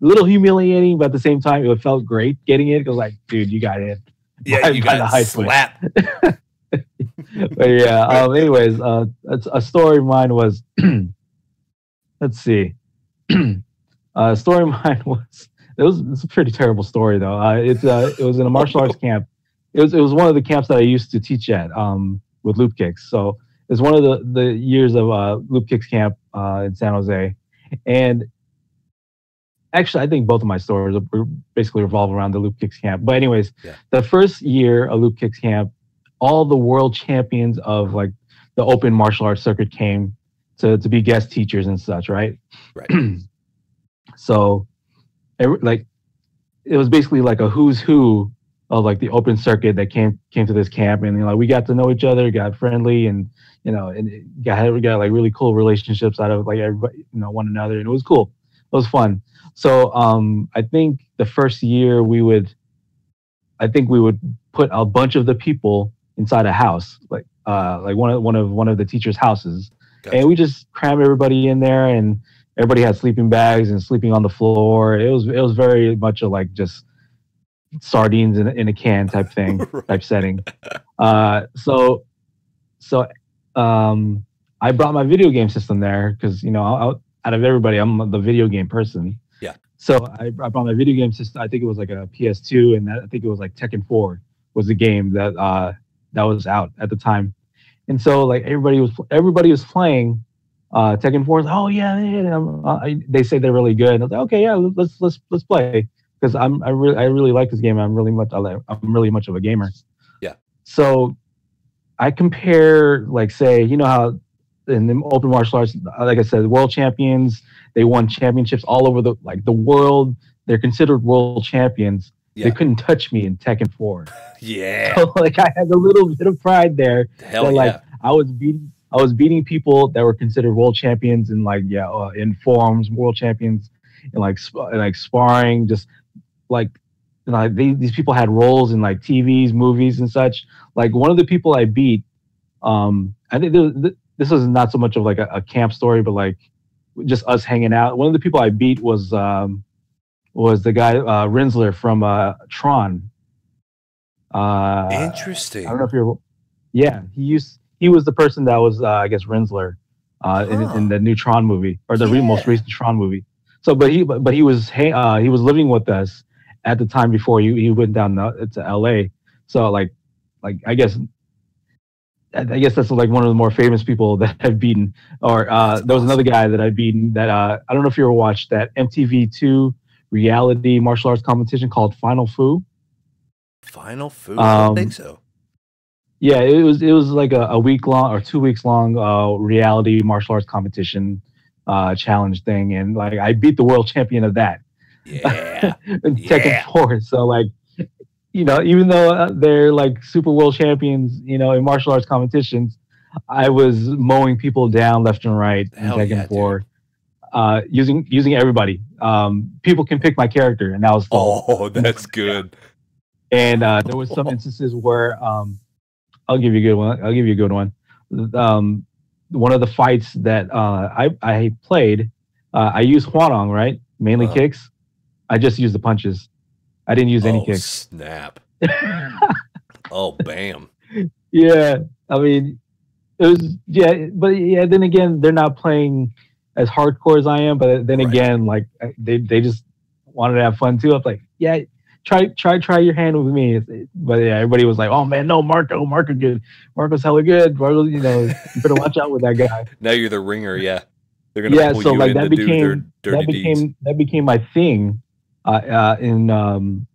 A little humiliating, but at the same time, it felt great getting it because like, dude, you got it Yeah, you by the got high foot. slap. But yeah. Anyways, a story of mine was. Let's see. Story of mine was it's a pretty terrible story though. It was in a martial arts camp. It was one of the camps that I used to teach at with loop kicks. So it's one of the years of loop kicks camp in San Jose, and actually I think both of my stories basically revolve around the loop kicks camp. But anyways, Yeah, the first year of loop kicks camp, all the world champions of like the open martial arts circuit came to be guest teachers and such, right? right. So like it was basically like a who's who of like the open circuit that came to this camp, and we got to know each other, got friendly, and and we got like really cool relationships out of like everybody, one another, and it was cool. It was fun. So I think the first year I think we would put a bunch of the people inside a house, like one of the teachers' houses, and Gotcha. we just crammed everybody in there, and everybody had sleeping bags and sleeping on the floor. It was very much a like just sardines in a can type thing, Right. type setting. So so I brought my video game system there because out of everybody, I'm the video game person. Yeah. So I brought my video game system. I think it was like a PS2, and I think it was like Tekken 4 was the game that was out at the time. And so like everybody was playing Tekken 4. Oh yeah, yeah. They say they're really good. And I was like, okay, yeah, let's play because I really like this game. I'm really much of a gamer. Yeah. So I compare like say how in the open martial arts, like I said, world champions, they won championships all over the world. They're considered world champions. They Yeah. couldn't touch me in Tekken 4. Yeah. So like I had a little bit of pride there Hell that like yeah. I was beating people that were considered world champions in like in forums, world champions, and like sparring, just like these people had roles in like TVs, movies, and such. Like one of the people I beat, I think this was not so much of like a camp story, but like just us hanging out. One of the people I beat was the guy Rinsler from Tron. I don't know Interesting. if you're. Yeah, he was the person that was I guess Rinsler in Huh. the new Tron movie or the most Yeah. recent Tron movie. So, but he was living with us at the time before he went down to L.A. So like I guess that's like one of the more famous people that I've beaten. Or That's there was another awesome. guy that I've beaten that I don't know if you ever watched that MTV2 reality martial arts competition called Final Fu. Final food? I don't think Um, so. yeah, it was like a week long or 2 weeks long reality martial arts competition challenge thing, and like I beat the world champion of that Yeah. in Tekken Yeah. 4. So like even though they're like super world champions, in martial arts competitions, I was mowing people down left and right in Hell Tekken yeah, dude. 4, using everybody. People can pick my character, and that was Oh, the most that's fun. Yeah. good. And there was some instances where I'll give you a good one. I'll give you a good one. One of the fights that I played, I used Huanong, right? Mainly kicks. I just used the punches. I didn't use any kicks. Snap. Oh, bam. Yeah, I mean, it was but yeah. Then again, they're not playing as hardcore as I am. But then again, like they just wanted to have fun too. I was like, yeah, try your hand with me. But yeah, everybody was like, oh man, no, Marco good. Marco's hella good. Marco, you better watch out with that guy. Now you're the ringer. Yeah, they're gonna pull you in to do their dirty deeds. That became my thing in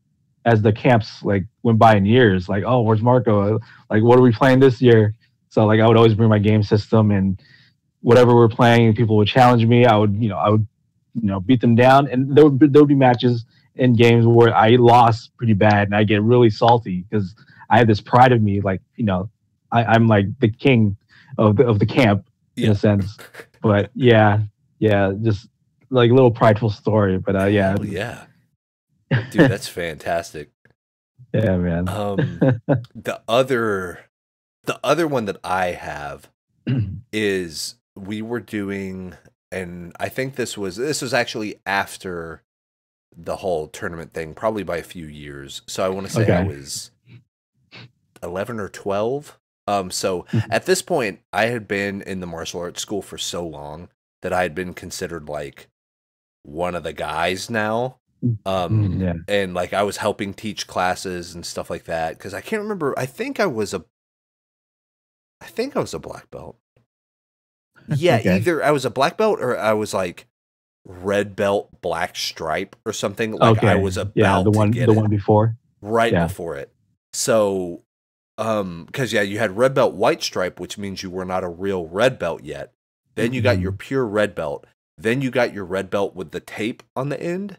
as the camps like went by in years. Like, oh, where's Marco? Like, what are we playing this year? So like, I would always bring my game system, and whatever we're playing, people would challenge me. I would beat them down, and there would be matches in games where I lost pretty bad, and I get really salty because I have this pride of me, like I'm like the king of the camp in a sense. But yeah, just like a little prideful story. But yeah, hell yeah. Dude, that's fantastic. Yeah, man. The other one that I have is we were doing, and I think this was actually after the whole tournament thing, probably by a few years. So I want to say I was 11 or 12. So at this point, I had been in the martial arts school for so long that I had been considered like one of the guys now. And like I was helping teach classes and stuff like that, because I can't remember. I think I was a black belt. Yeah, either I was a black belt or I was like red belt black stripe or something. Like I was about the one to get the one before, before it. So because you had red belt white stripe, which means you were not a real red belt yet. Then you got your pure red belt. Then you got your red belt with the tape on the end.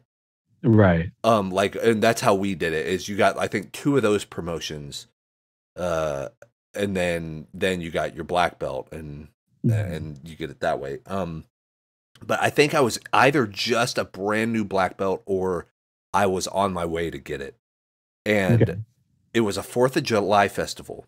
Right. And that's how we did it, is you got, I think, 2 of those promotions. And then you got your black belt and you get it that way. But I think I was either just a brand new black belt or I was on my way to get it. And it was a 4th of July festival.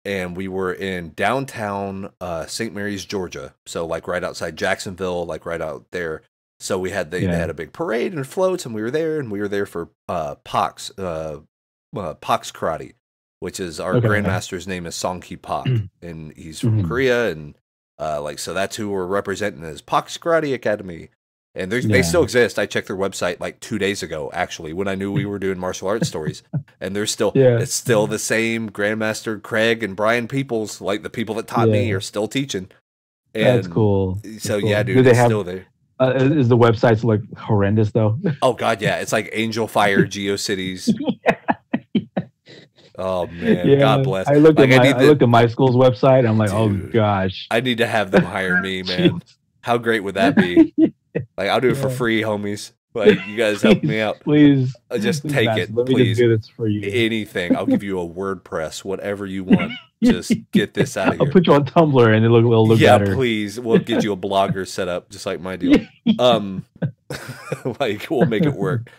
And we were in downtown St. Mary's, Georgia. So like right outside Jacksonville, like right out there. So we had they had a big parade and floats, and we were there for Pox Karate, which is our grandmaster's name is Song-Ki Pak, and he's from Korea, and so that's who we're representing as Pox Karate Academy, and they still exist. I checked their website like 2 days ago, actually, when I knew we were doing martial arts stories, and they're still it's still the same Grandmaster Craig and Brian Peoples, like the people that taught me are still teaching. And that's cool. So yeah, dude, it's still there. Is the website's like horrendous though? Oh god, yeah, it's like Angel Fire GeoCities. Oh man, God bless. I looked at my school's website. I'm like, dude, oh gosh, I need to have them hire me, man. How great would that be? Like, I'll do it for free, homies. Like, you guys help me out, please. Just take it, let please. Me just do this for you. Anything, I'll give you a WordPress, whatever you want. Just get this out of here. I'll put you on Tumblr and it'll look better. Yeah, please. We'll get you a blogger set up, just like my deal. Like, we'll make it work.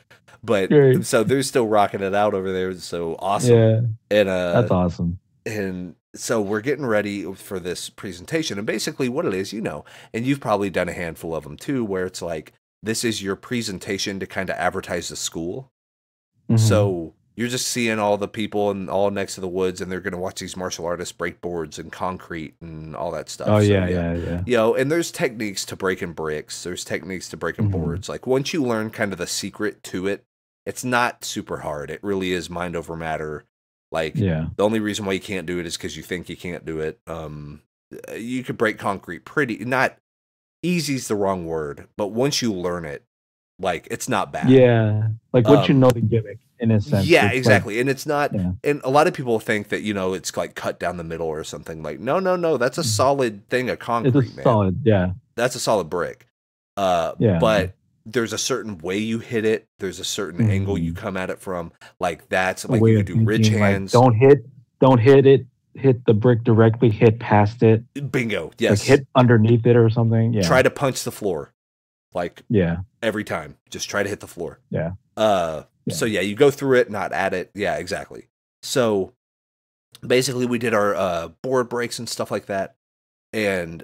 But so they're still rocking it out over there. So awesome. Yeah. And that's awesome. And so we're getting ready for this presentation. And basically what it is, and you've probably done a handful of them too, where it's like, this is your presentation to kind of advertise the school. So you're just seeing all the people and all next to the woods, and they're going to watch these martial artists break boards and concrete and all that stuff. Oh, so, yeah. And there's techniques to breaking bricks. There's techniques to breaking boards. Like, once you learn kind of the secret to it, it's not super hard. It really is mind over matter. Like, the only reason why you can't do it is because you think you can't do it. You could break concrete not easy's the wrong word, but once you learn it, like, it's not bad. Yeah. Like, once you know the gimmick. In a sense. Yeah, exactly. Like, and it's not, and a lot of people think that, it's like cut down the middle or something. Like, no, that's a solid thing of concrete, it's solid, that's a solid brick. But there's a certain way you hit it. There's a certain angle you come at it from. Like, that's like, you can do ridge hands. Like, don't hit it. Hit the brick directly. Hit past it. Bingo. Yes. Like, hit underneath it or something. Yeah. Try to punch the floor. Like, every time. Just try to hit the floor. Yeah. So yeah, you go through it, not at it. Yeah, exactly. So basically we did our board breaks and stuff like that. And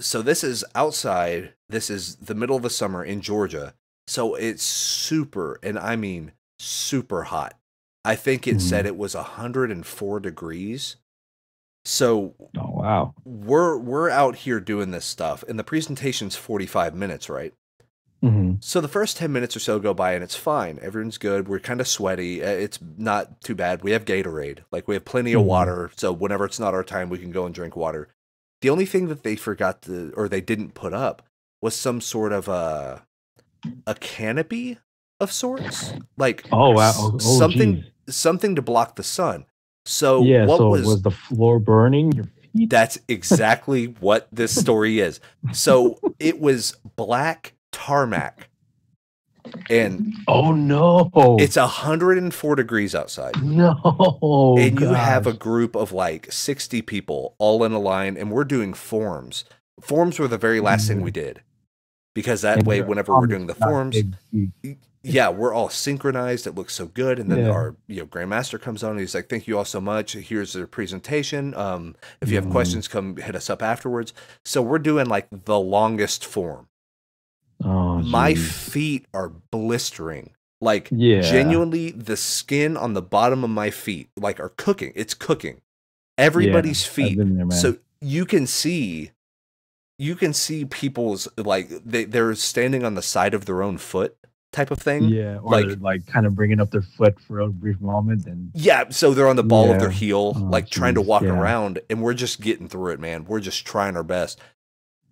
so this is outside. This is the middle of the summer in Georgia. So it's super, and I mean super hot. I think it said it was 104 degrees. So Oh wow. we're out here doing this stuff, and the presentation's 45 minutes, right? So the first 10 minutes or so go by and it's fine. Everyone's good. We're kind of sweaty. It's not too bad. We have Gatorade. Like, we have plenty of water. So whenever it's not our time, we can go and drink water. The only thing that they forgot to, or they didn't put up, was some sort of a canopy of sorts. Like, Oh wow. Oh, something geez. something to block the sun. So Yeah. what So was was the floor burning your feet? that's exactly what this story is. So it was black tarmac, and Oh no. it's 104 degrees outside. No. And you have a Gosh. group of like 60 people all in a line, and we're doing forms. Forms were the very last thing we did, because that And way, your whenever we're arm is doing the not forms, big feet. yeah, we're all synchronized. It looks so good. And then Yeah. our grandmaster comes on and he's like, "Thank you all so much. Here's their presentation. If you have Mm. questions, come hit us up afterwards." So we're doing like the longest form. Oh My geez. feet are blistering. Like, Yeah. genuinely, the skin on the bottom of my feet like are cooking. It's cooking. Yeah. Everybody's I've feet. been there, man. So you can see people's, like, they're standing on the side of their own foot type of thing. Yeah. Or Like, they're like kind of bringing up their foot for a brief moment, and yeah, so they're on the ball of their yeah. heel, Oh like trying to geez. walk Yeah. around, and we're just getting through it, man. We're just trying our best.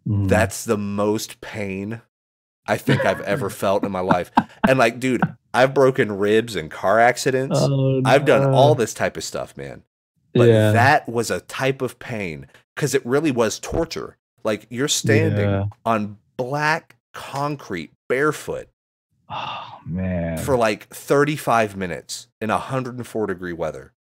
Mm. That's the most pain I think I've ever felt in my life. And like, dude, I've broken ribs in car accidents. Oh I've done all no. this type of stuff, man. But Yeah. that was a type of pain, because it really was torture. Like, you're standing Yeah. on black concrete barefoot Oh man. for like 35 minutes in 104-degree weather.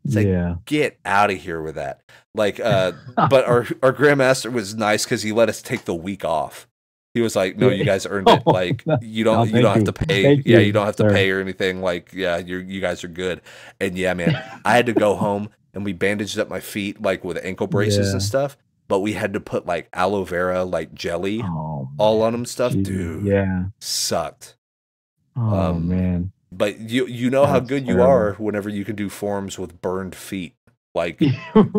It's like, Yeah. get out of here with that. Like, but our grandmaster was nice, because he let us take the week off. He was like, "No, you guys earned it. Like, you Oh, don't have to thank pay. you. Thank Yeah, you you, don't have to sir. pay or anything. Like, yeah, you guys are good." And yeah, man, I had to go home, and we bandaged up my feet like with ankle braces and Yeah. stuff. But we had to put like aloe vera, like jelly, Oh all on man. them stuff. Jeez. Dude, Yeah. sucked. Oh man. But you know how That's good you terrible. are whenever you can do forms with burned feet. Like,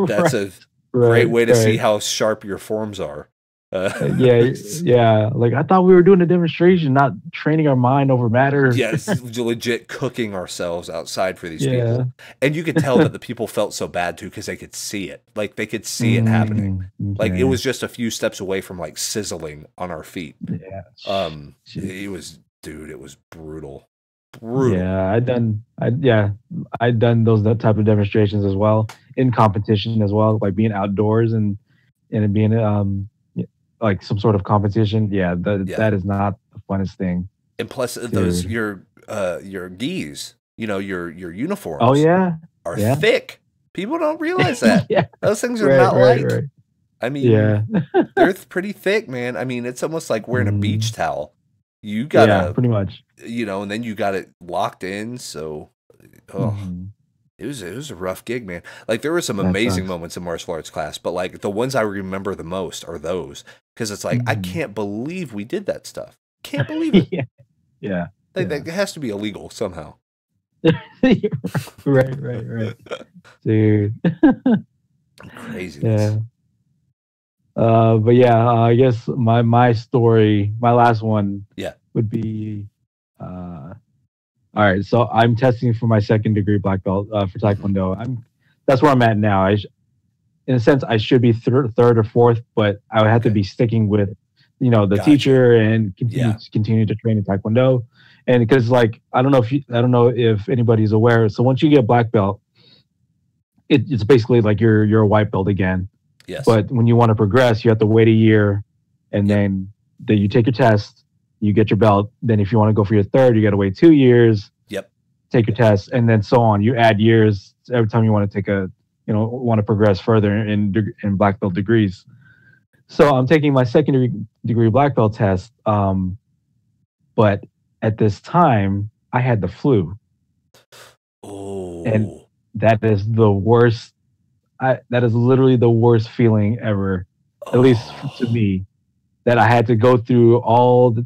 that's Right. a great Right. way to see Right. how sharp your forms are. Yeah. Yeah. Like, I thought we were doing a demonstration, not training our mind over matter. Yes, legit cooking ourselves outside for these Yeah. people. And you could tell that the people felt so bad too, because they could see it. Like, they could see it happening. Like, it Okay. was just a few steps away from like sizzling on our feet. Yeah. It Jeez. was, dude, it was brutal. Brutal. Yeah, I'd done that type of demonstrations as well, in competition as well, like being outdoors and it being like some sort of competition. Yeah, Yeah. that is not the funnest thing. And plus, those Dude. your gis, your uniforms. Oh yeah. Are Yeah. thick. People don't realize that. Yeah. Those things are Right, not right, light. right. I mean, Yeah. they're pretty thick, man. I mean, it's almost like wearing a beach towel. You Yeah, gotta, pretty much. and then you got it locked in. So, oh, Mhm. it was a rough gig, man. Like, there were some That amazing sucks. moments in martial arts class, but like the ones I remember the most are those, because it's like, I Mhm. can't believe we did that stuff. Can't believe it. Yeah. Yeah. Like, Yeah. that has to be illegal somehow. Right. Dude. Craziness. Yeah. But yeah, I guess my story, my last one, Yeah. would be, all right. So I'm testing for my second degree black belt for Taekwondo. That's where I'm at now. In a sense, I should be third or fourth, but I would have to Okay. be sticking with, the Gotcha. teacher, and Yeah. continue to train in Taekwondo. And because, like, I don't know if anybody's aware. So once you get black belt, it's basically like you're a white belt again. Yes. But when you want to progress, you have to wait a year, and Yep. then you take your test, you get your belt. Then if you want to go for your third, you got to wait 2 years, Yep. take your test, and then so on. You add years every time you want to take want to progress further in black belt degrees. So I'm taking my second degree black belt test, but at this time I had the flu, Oh. and that is the worst. That is literally the worst feeling ever, at least to Oh, me. That I had to go through all the,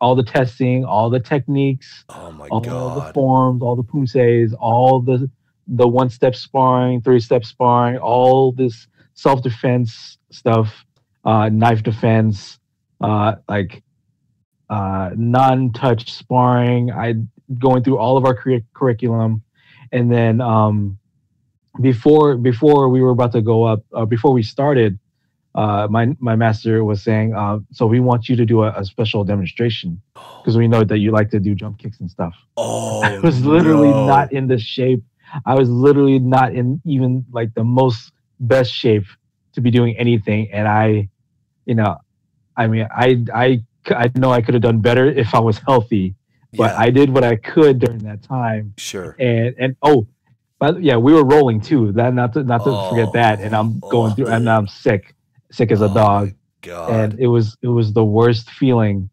all the testing, all the techniques, oh my all the God. forms, all the pousses, all the one-step sparring, three-step sparring, all this self-defense stuff, knife defense, like non-touch sparring. I going through all of our curriculum, and then before we were about to go up, before we started, my master was saying, so we want you to do a special demonstration because we know that you like to do jump kicks and stuff. I Oh was literally not no. in the shape. I was literally not in even like the most best shape to be doing anything. And you know, I mean, I know I could have done better if I was healthy, but Yeah, I did what I could during that time. sure. And oh, but yeah, we were rolling too. That not to forget that. And Oh, I'm going through, and I'm sick as a oh my dog. God. And it was the worst feeling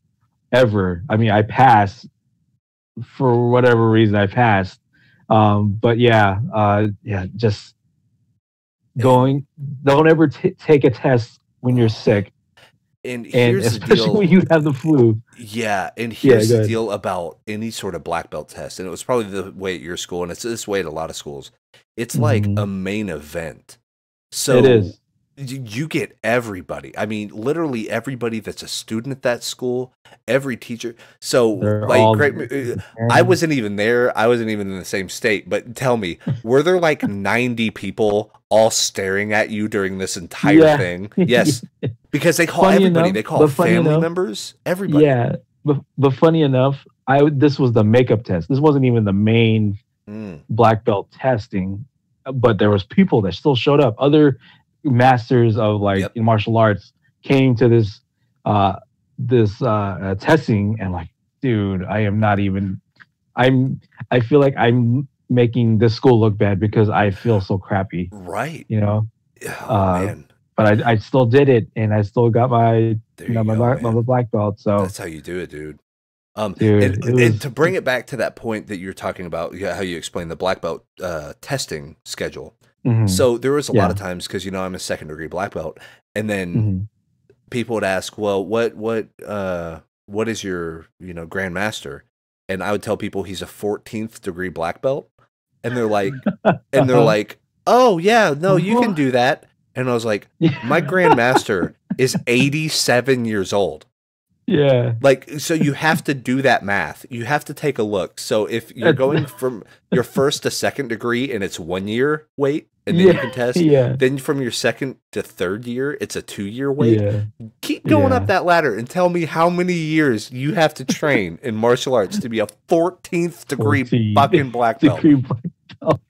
ever. I mean, I passed for whatever reason. I passed. But yeah, yeah, just And going. Don't ever take a test when you're oh, sick, and and here's the especially deal. when you have the flu. Yeah, and Yeah, here's the good. deal about any sort of black belt test, and it was probably the way at your school, and it's this way at a lot of schools. It's like a Hmm. main event. It So is. you get everybody. I mean, literally everybody that's a student at that school, every teacher. So, They're like, all great. there I preparing. wasn't even there. I wasn't even in the same state. But tell me, were there like 90 people all staring at you during this entire Yeah. thing? Yes, because they call Funny everybody. enough, They call but funny family enough, members, everybody. yeah, but funny enough, I this was the makeup test. This wasn't even the main Mm, black belt testing, but there was people that still showed up. Other masters of like yep. in martial arts came to uh testing, and like, dude, I am not even. I'm. I feel like I'm making this school look bad because I feel so crappy. Right. You know. Oh Uh, man. but I still did it, and I still got my There you go, my man. black belt. So, That's how you do it, dude. dude, it And was. to bring it back to that point that you're talking about, yeah, how you explain the black belt testing schedule. Mhm. So there was a lot of Yeah. times because I'm a second degree black belt, and then Mhm. people would ask, "Well, what is your grandmaster?" And I would tell people he's a 14th degree black belt, and they're Uh-huh. like, "Oh yeah, no, you can What? do that." And I was like, "My Yeah. grandmaster is 87 years old." Yeah. Like, so you have to do that math. You have to take a look. So if you're That's going from your first to second degree and it's 1 year wait, and then you yeah. can test, Yeah. then from your second to third year, it's a 2 year wait. Yeah. Keep going up Yeah. that ladder and tell me how many years you have to train in martial arts to be a 14th degree 14 fucking black belt. degree black belt.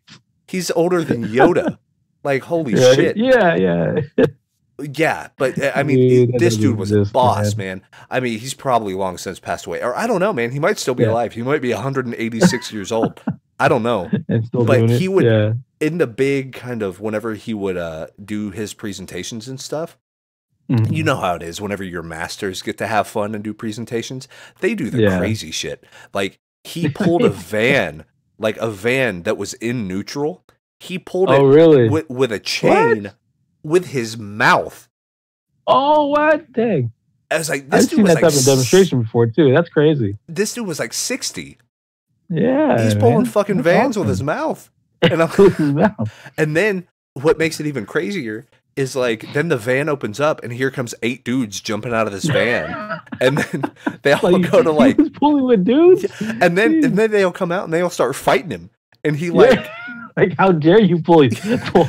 He's older than Yoda. Like, holy Right? shit. Yeah. Yeah. Yeah, but I mean, Dude, that this doesn't dude was a exist, boss, man. man. I mean, he's probably long since passed away, or I don't know, man. He might still be Yeah. alive. He might be 186 years old. I don't know, And still but doing it. he would Yeah. in the big kind of whenever he would do his presentations and stuff. You Mhm. know how it is. Whenever your masters get to have fun and do presentations, they do the Yeah. crazy shit. Like he pulled a van, like a van that was in neutral. He pulled Oh, it really? with a What? chain with his mouth. Oh, what? Dang. I was like, this I've dude seen was that like, type of demonstration before too. That's crazy. this dude was like 60. He's Yeah, pulling man. fucking That's vans with his awesome. mouth. And I'm, With his mouth. and then what makes it even crazier is like, then the van opens up and here comes 8 dudes jumping out of this van. And then they all Like go to he like, was pulling with dudes. and Jeez. then they'll come out and they'll start fighting him. And he Yeah. like, Like how dare you pull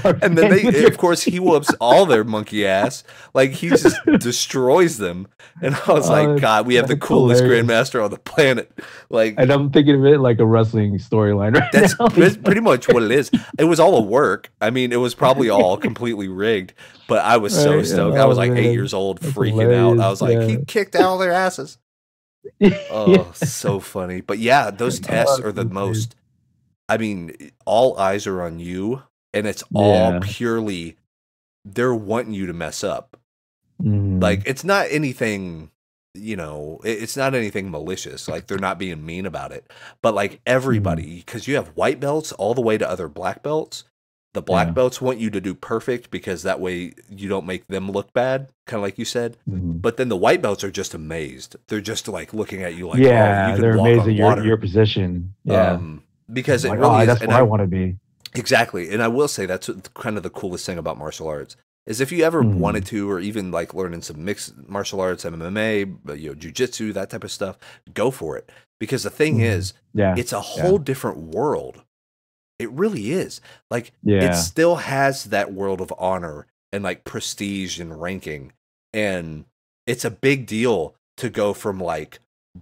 our and then man with they, your of course, he whoops all their monkey ass. Like he just destroys them. And I was like, God, we have the that's coolest hilarious. grandmaster on the planet. Like, And I'm thinking of it like a wrestling storyline right that's now. pretty much what it is. It was all a work. I mean, it was probably all completely rigged, but I was so Right? stoked. I was Oh like 8 years man. old, That's freaking out. I hilarious. was like, Yeah. he kicked all their asses. Yeah. Oh, so funny. But yeah, those tests Oh, are that's the insane. most, I mean, all eyes are on you, and it's all Yeah. purely they're wanting you to mess up. Like, Mhm. it's not anything. you know, it's not anything malicious. Like they're not being mean about it. But like Mhm. everybody, because you have white belts all the way to other black belts. The black Yeah. belts want you to do perfect because that way you don't make them look bad, kind of like you said. Mhm. But then the white belts are just amazed. They're just like looking at you like, oh, you Yeah, can they're walk amazed at on water. your position. Yeah. Because it Like, really oh, is. that's And where I I want to be. exactly. And I will say that's kind of the coolest thing about martial arts is if you ever wanted Mhm. to, or even like learning some mixed martial arts, MMA, you know, jujitsu, that type of stuff, go for it. Because the thing Mhm. is, Yeah. it's a Yeah. whole different world. It really is. Like it Yeah. still has that world of honor and like prestige and ranking. And it's a big deal to go from like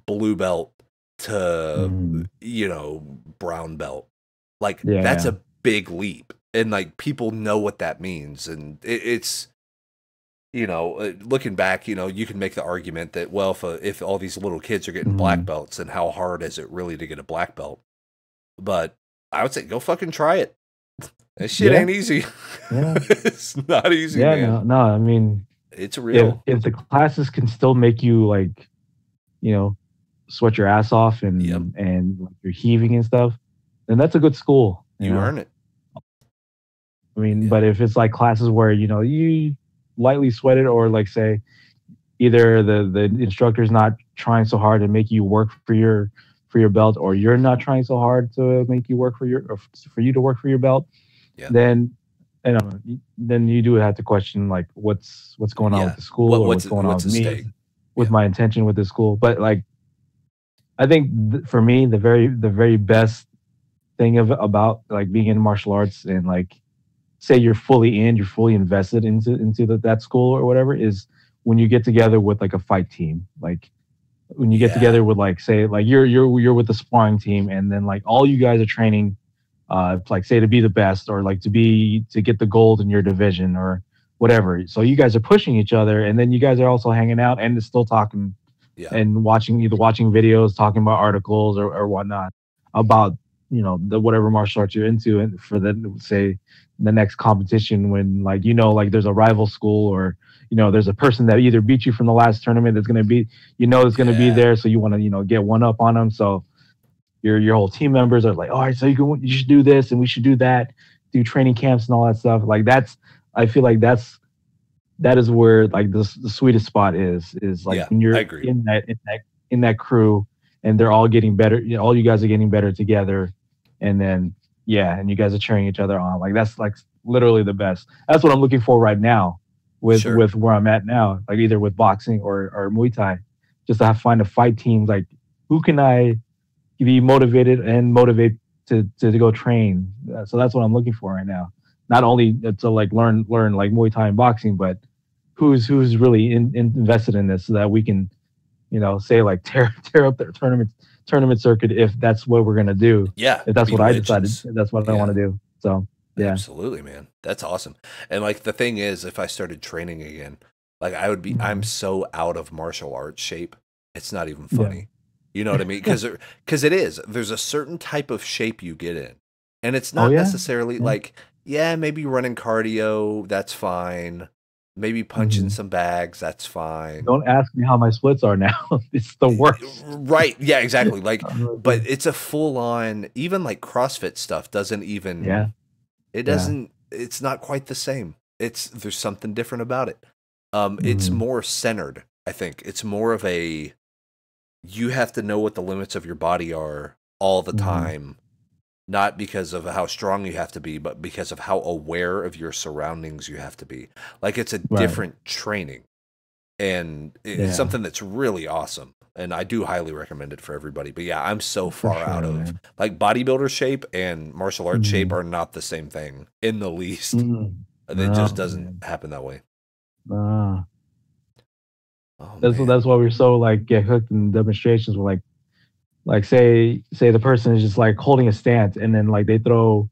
blue belt to, Mhm. you know, brown belt. Like that's Yeah. a big leap. And like people know what that means. And it's, you know, looking back, you know, you can make the argument that, well, if all these little kids are getting black Mhm. belts, then how hard is it really to get a black belt? But I would say go fucking try it. That shit Yeah. ain't easy. Yeah. It's not easy, Yeah. man. No. No. I mean, It's if real. the classes can still make you like, you know, sweat your ass off Yep. and like you're heaving and stuff, then that's a good school. You You know. earn it. I mean, Yeah. but if it's like classes where you know you lightly sweat it, or like say either the instructor's not trying so hard to make you work for your belt, or you're not trying so hard to make you work for your or for you to work for your belt, Yeah. then you know then you do have to question like what's going on with Yeah. the school, or what's going on What's with at me stake? with Yeah. my intention with the school. But like I think for me the very best thing of about like being in martial arts and like say you're fully invested into that school or whatever is when you get together with like a fight team, like when you get Yeah. together with like say like you're with the sparring team, and then like all you guys are training like say to be the best, or like to get the gold in your division or whatever, so you guys are pushing each other, and then you guys are also hanging out and still talking Yeah. and watching videos, talking about articles or whatnot about you know the whatever martial arts you're into, and for the say the next competition when like you know like there's a rival school, or you know there's a person that either beat you from the last tournament that's going to be you know is going to be Yeah. there, so you want to you know get one up on them, so your whole team members are like, all right, so you should do this and we should do that, do training camps and all that stuff. Like that's I feel like that is where like the sweetest spot is like Yeah. when I you're agree. in that crew, and they're all getting better, you know, all you guys are getting better together, and then yeah, and you guys are cheering each other on. Like that's like literally the best. That's what I'm looking for right now Sure. with where I'm at now, like either with boxing or Muay Thai, just to find a fight team, like who can I be motivated and motivate to go train. So that's what I'm looking for right now. Not only to like learn like Muay Thai and boxing, but who's really invested in this, so that we can you know say like tear up their tournament circuit if that's what we're gonna do. Yeah. If that's Be what I decided, legends. if that's what I want Yeah. to do. So yeah. Absolutely, man. That's awesome. And like the thing is, if I started training again, like I'm Mhm. so out of martial arts shape. It's not even Yeah. funny. You know what I mean? Because it is. There's a certain type of shape you get in, and it's Oh not yeah. necessarily Yeah. like, yeah, maybe running cardio, that's fine. Maybe punching Hmm. some bags, that's fine. Don't ask me how my splits are now. It's the worst. Right. Yeah, exactly. Like, but Honestly. it's a full on, even like CrossFit stuff doesn't Yeah. even, Yeah. it's not quite the same. There's something different about it. It's Hmm. more centered, I think. It's more of a, you have to know what the limits of your body are all the Hmm. time, not because of how strong you have to be, but because of how aware of your surroundings you have to be. Like, it's a Right. different training, and it's Yeah. something that's really awesome. And I do highly recommend it for everybody. But yeah, I'm so For far out sure, of man. like bodybuilder shape and martial arts shape Mhm. are not the same thing in the least. Mhm. It just No, doesn't man. happen that way. No. Oh man. That's why we're so like get hooked in demonstrations where like say the person is just like holding a stance, and then like they throw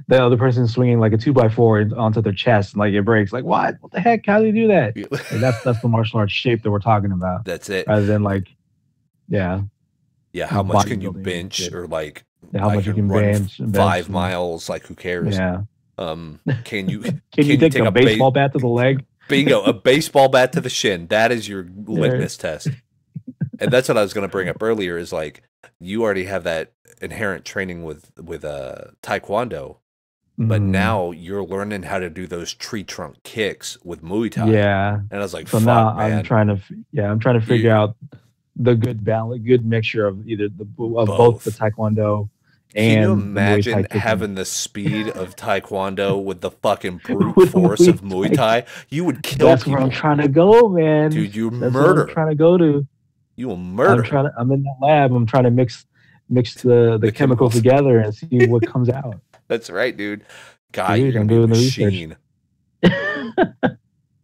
the other person swinging like a 2x4 onto their chest, and like it breaks. Like what the heck? How do you do that? Like that's the martial arts shape that we're talking about, That's it. rather than like yeah Yeah, how like much can you bodybuilding and bench, shit. or like Yeah, how I much you can can run bench, five and miles, like who cares? yeah. Can you Can you can you take take a a baseball bat to the leg? Bingo, a baseball bat to the shin. That is your litmus test. And that's what I was going to bring up earlier is like, you already have that inherent training with Taekwondo, but now you're learning how to do those tree trunk kicks with Muay Thai. Yeah. And I was like, So fuck, now man. I'm trying to figure out the good balance, good mixture of either both the Taekwondo and can you the Muay imagine Thai having the speed of Taekwondo with the fucking brute force of Muay Thai? You would kill That's people. where I'm trying to go, man. Dude, you That's murder. what I'm trying to go to. You will murder. I'm in that lab. I'm trying to mix the chemicals together and see what comes out. That's right, dude. God, Dude, you're gonna I'm be a doing machine.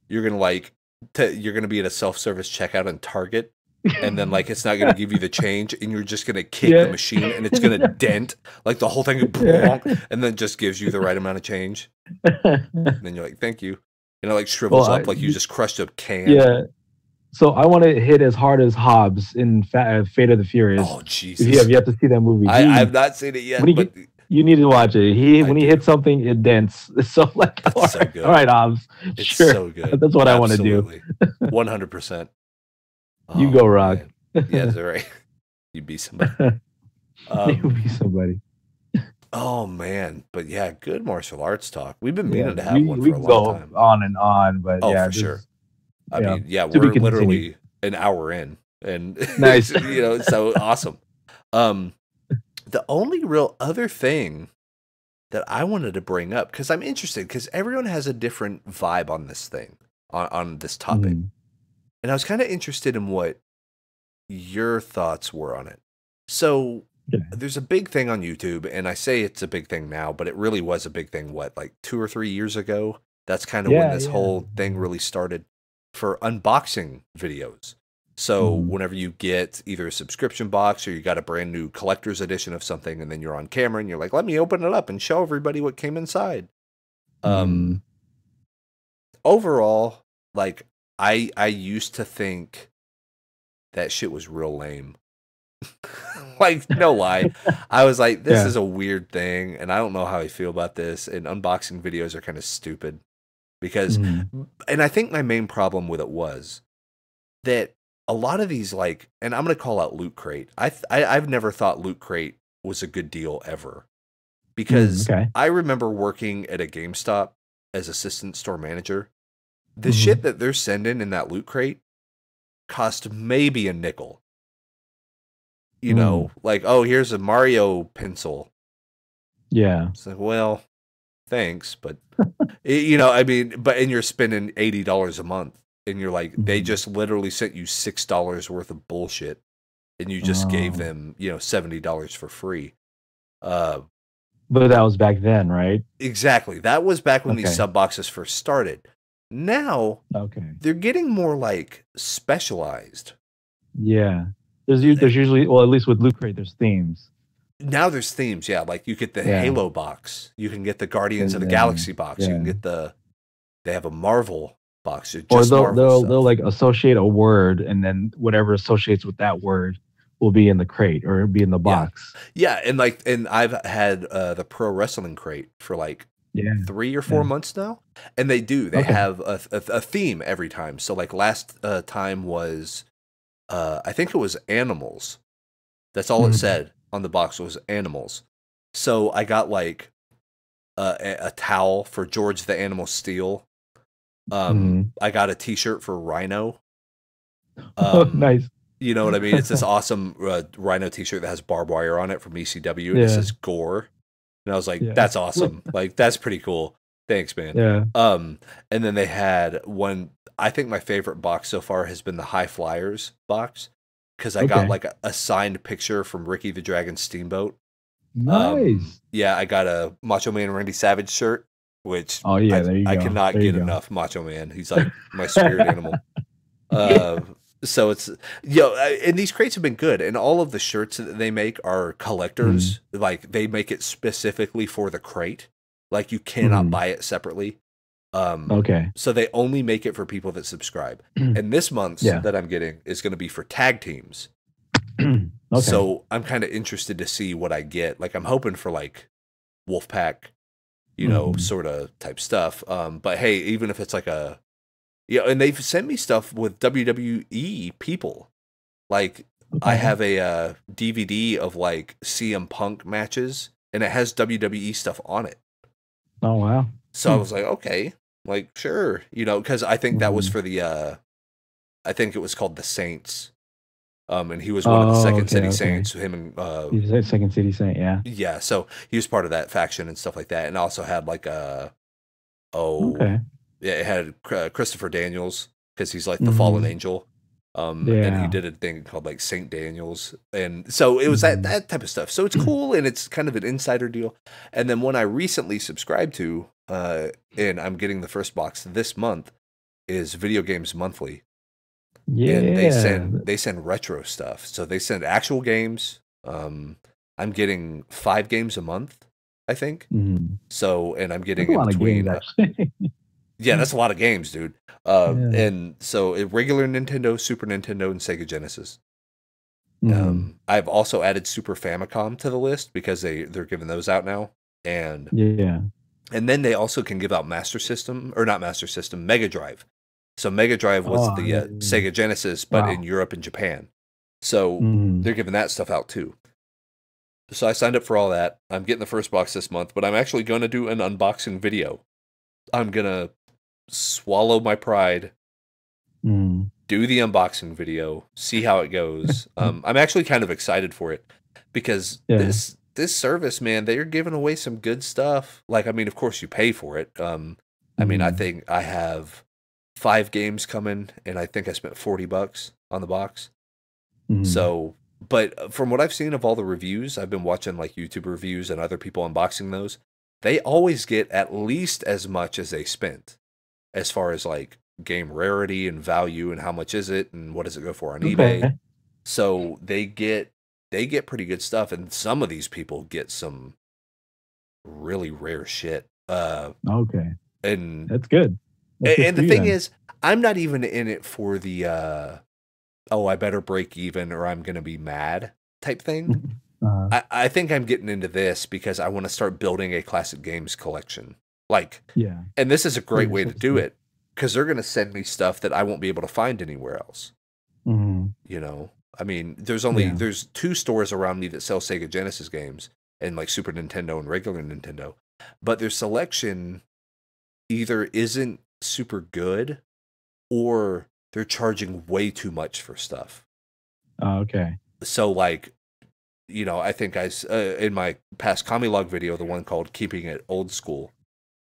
You're gonna like you're gonna be at a self-service checkout in Target, and then like it's not gonna give you the change, and you're just gonna kick the machine, and it's gonna dent like the whole thing, and then just gives you the right amount of change. And then you're like, thank you. And it like shrivels up like you just crushed a can. Yeah. So I want to hit as hard as Hobbs in Fate of the Furious. Oh Jesus! If you have yet to see that movie, I've not seen it yet. But you need to watch it. When he hits something, it dents. It's so like, that's so good. All right, Hobbs. It's sure. So good. That's what I want to do. 100%. You go, Rock. Yeah, that's right. You be somebody. You be somebody. Oh man, but yeah, good martial arts talk. We've been meaning to have one for a long time. On and on, but for sure. I mean, yeah, we're literally an hour in, and nice. It's so awesome. The only real other thing that I wanted to bring up, because I'm interested, because everyone has a different vibe on this thing, on this topic, and I was kind of interested in what your thoughts were on it. So there's a big thing on YouTube, and I say it's a big thing now, but it really was a big thing, like 2 or 3 years ago? That's kind of when this whole thing really started for unboxing videos. So whenever you get either a subscription box or you got a brand new collector's edition of something, and then you're on camera and you're like, let me open it up and show everybody what came inside. Overall, like I used to think that shit was real lame. Like, no lie. I was like, this is a weird thing, and I don't know how I feel about this, and unboxing videos are kind of stupid. Because, and I think my main problem with it was that a lot of these, like, and I'm going to call out Loot Crate. I've never thought Loot Crate was a good deal ever. Because I remember working at a GameStop as assistant store manager. The shit that they're sending in that Loot Crate cost maybe a nickel. You know, like, oh, here's a Mario pencil. Yeah. It's like, well, thanks, but I mean, and you're spending $80 a month, and you're like, they just literally sent you $6 worth of bullshit, and you just gave them, $70 for free. But that was back then, right? Exactly. That was back when these sub boxes first started. Now, they're getting more like specialized. Yeah. There's usually, well, at least with Loot Crate, there's themes. Now there's themes, like you get the Halo box, you can get the Guardians of the Galaxy box, you can get they have a Marvel box, or they'll like associate a word, and then whatever associates with that word will be in the crate or be in the box. Yeah, and I've had the pro wrestling crate for like 3 or 4 months now, and they have a theme every time. So like last time was I think it was animals. That's all it said on the box was animals. So I got like a towel for George the Animal Steel. I got a T-shirt for Rhino. Nice. You know what I mean? It's this awesome Rhino T-shirt that has barbed wire on it from ECW, and it says Gore. And I was like, that's awesome. Like, that's pretty cool. Thanks, man. Yeah. And then they had one. I think my favorite box so far has been the High Flyers box, because I got like a signed picture from Ricky the Dragon Steamboat. Nice. I got a Macho Man Randy Savage shirt, which there you go. I cannot get enough Macho Man. He's like my spirit animal. So it's and these crates have been good, and all of the shirts that they make are collectors. Like they make it specifically for the crate. Like you cannot buy it separately. So they only make it for people that subscribe. And this month's that I'm getting is going to be for tag teams. So I'm kind of interested to see what I get. Like I'm hoping for like Wolfpack, sort of type stuff. But hey, even if it's like a Yeah, and they've sent me stuff with WWE people. Like I Okay. have a DVD of like CM Punk matches, and it has WWE stuff on it. Oh wow. So I was like, okay, like sure, because I think that was Mm. for the I think it was called the Saints. And he was one of the Oh, Second okay, City okay. Saints. Him and You said Second City Saint, yeah. yeah, so he was part of that faction and stuff like that, and also had like oh Okay. yeah, it had Christopher Daniels because he's like the fallen Hmm. angel. And he Yeah. did a thing called like Saint Daniels, and so it was that Hmm. that type of stuff. So it's cool, and it's kind of an insider deal. And then one I recently subscribed to, and I'm getting the first box this month, is Video Games Monthly, and Yeah. they send retro stuff. So they send actual games. I'm getting 5 games a month, I think. Hmm. So, and I'm That's getting a in lot of games, between. actually. Yeah, that's a lot of games, dude. Yeah. And so regular Nintendo, Super Nintendo, and Sega Genesis. Hmm. I've also added Super Famicom to the list because they're giving those out now, and Yeah. then they also can give out Master System or not Master System, Mega Drive. So Mega Drive was Oh, the yeah. Sega Genesis, but in Wow. Europe and Japan. So Hmm. they're giving that stuff out too. So I signed up for all that. I'm getting the first box this month, but I'm actually going to do an unboxing video. I'm gonna swallow my pride, Hmm. do the unboxing video, see how it goes. I'm actually kind of excited for it because Yeah. this service, man, they're giving away some good stuff. Like, I mean, of course, you pay for it. I mean, I Hmm. think I have 5 games coming, and I think I spent $40 on the box. Hmm. So, but from what I've seen of all the reviews, I've been watching like YouTube reviews and other people unboxing those. They always get at least as much as they spent, as far as like game rarity and value and how much is it and what does it go for on eBay. Okay. So they get pretty good stuff, and some of these people get some really rare shit. Okay. And That's good. That's good and for the you thing then. is, I'm not even in it for the oh, I better break even or I'm gonna be mad type thing. Uh, I think I'm getting into this because I want to start building a classic games collection. Like, yeah. and this is a For great way to yourself do too. it because they're going to send me stuff that I won't be able to find anywhere else. Hmm. I mean, Yeah. there's 2 stores around me that sell Sega Genesis games and like Super Nintendo and regular Nintendo, but their selection either isn't super good or they're charging way too much for stuff. Oh, okay. So like, I think in my past Commilog video, the one called "Keeping It Old School,"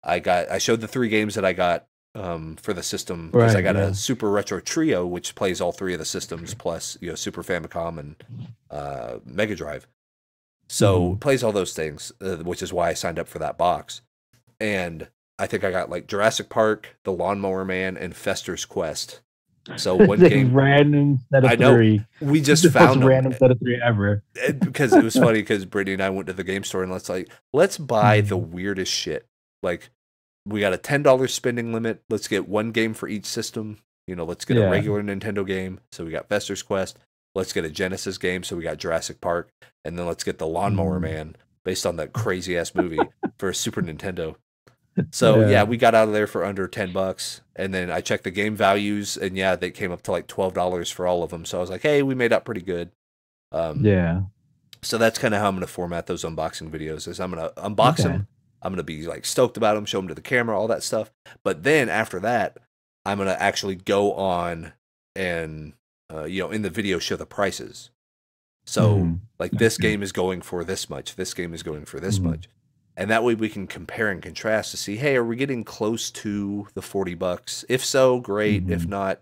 I showed the 3 games that I got for the system because I Right. got a Yeah. Super Retro Trio, which plays all 3 of the systems plus Super Famicom and Mega Drive. So it Hmm. plays all those things, which is why I signed up for that box. And I think I got like Jurassic Park, The Lawnmower Man, and Fester's Quest. So one It's a game, random set of I know three. we just The most found them random set of three ever. because it was funny because Brittany and I went to the game store and let's buy the Mhm. weirdest shit. Like we got a $10 spending limit. Let's get 1 game for each system. Let's get a Yeah. regular Nintendo game. So we got Fester's Quest. Let's get a Genesis game. So we got Jurassic Park, and then let's get the Lawnmower Mhm. Man based on that crazy ass movie for Super Nintendo. So yeah, Yeah. we got out of there for under $10, and then I checked the game values, and yeah, they came up to like $12 for all of them. So I was like, hey, we made up pretty good. Um, Yeah. so that's kind of how I'm going to format those unboxing videos. Is I'm going to unbox Okay. them. I'm going to be like stoked about them, show them to the camera, all that stuff. But then after that, I'm going to actually go on and in the video show the prices. So Hmm. like That's this good. game is going for this much. This game is going for this Hmm. much. And that way we can compare and contrast to see, hey, are we getting close to the $40? If so, great. If Hmm. not,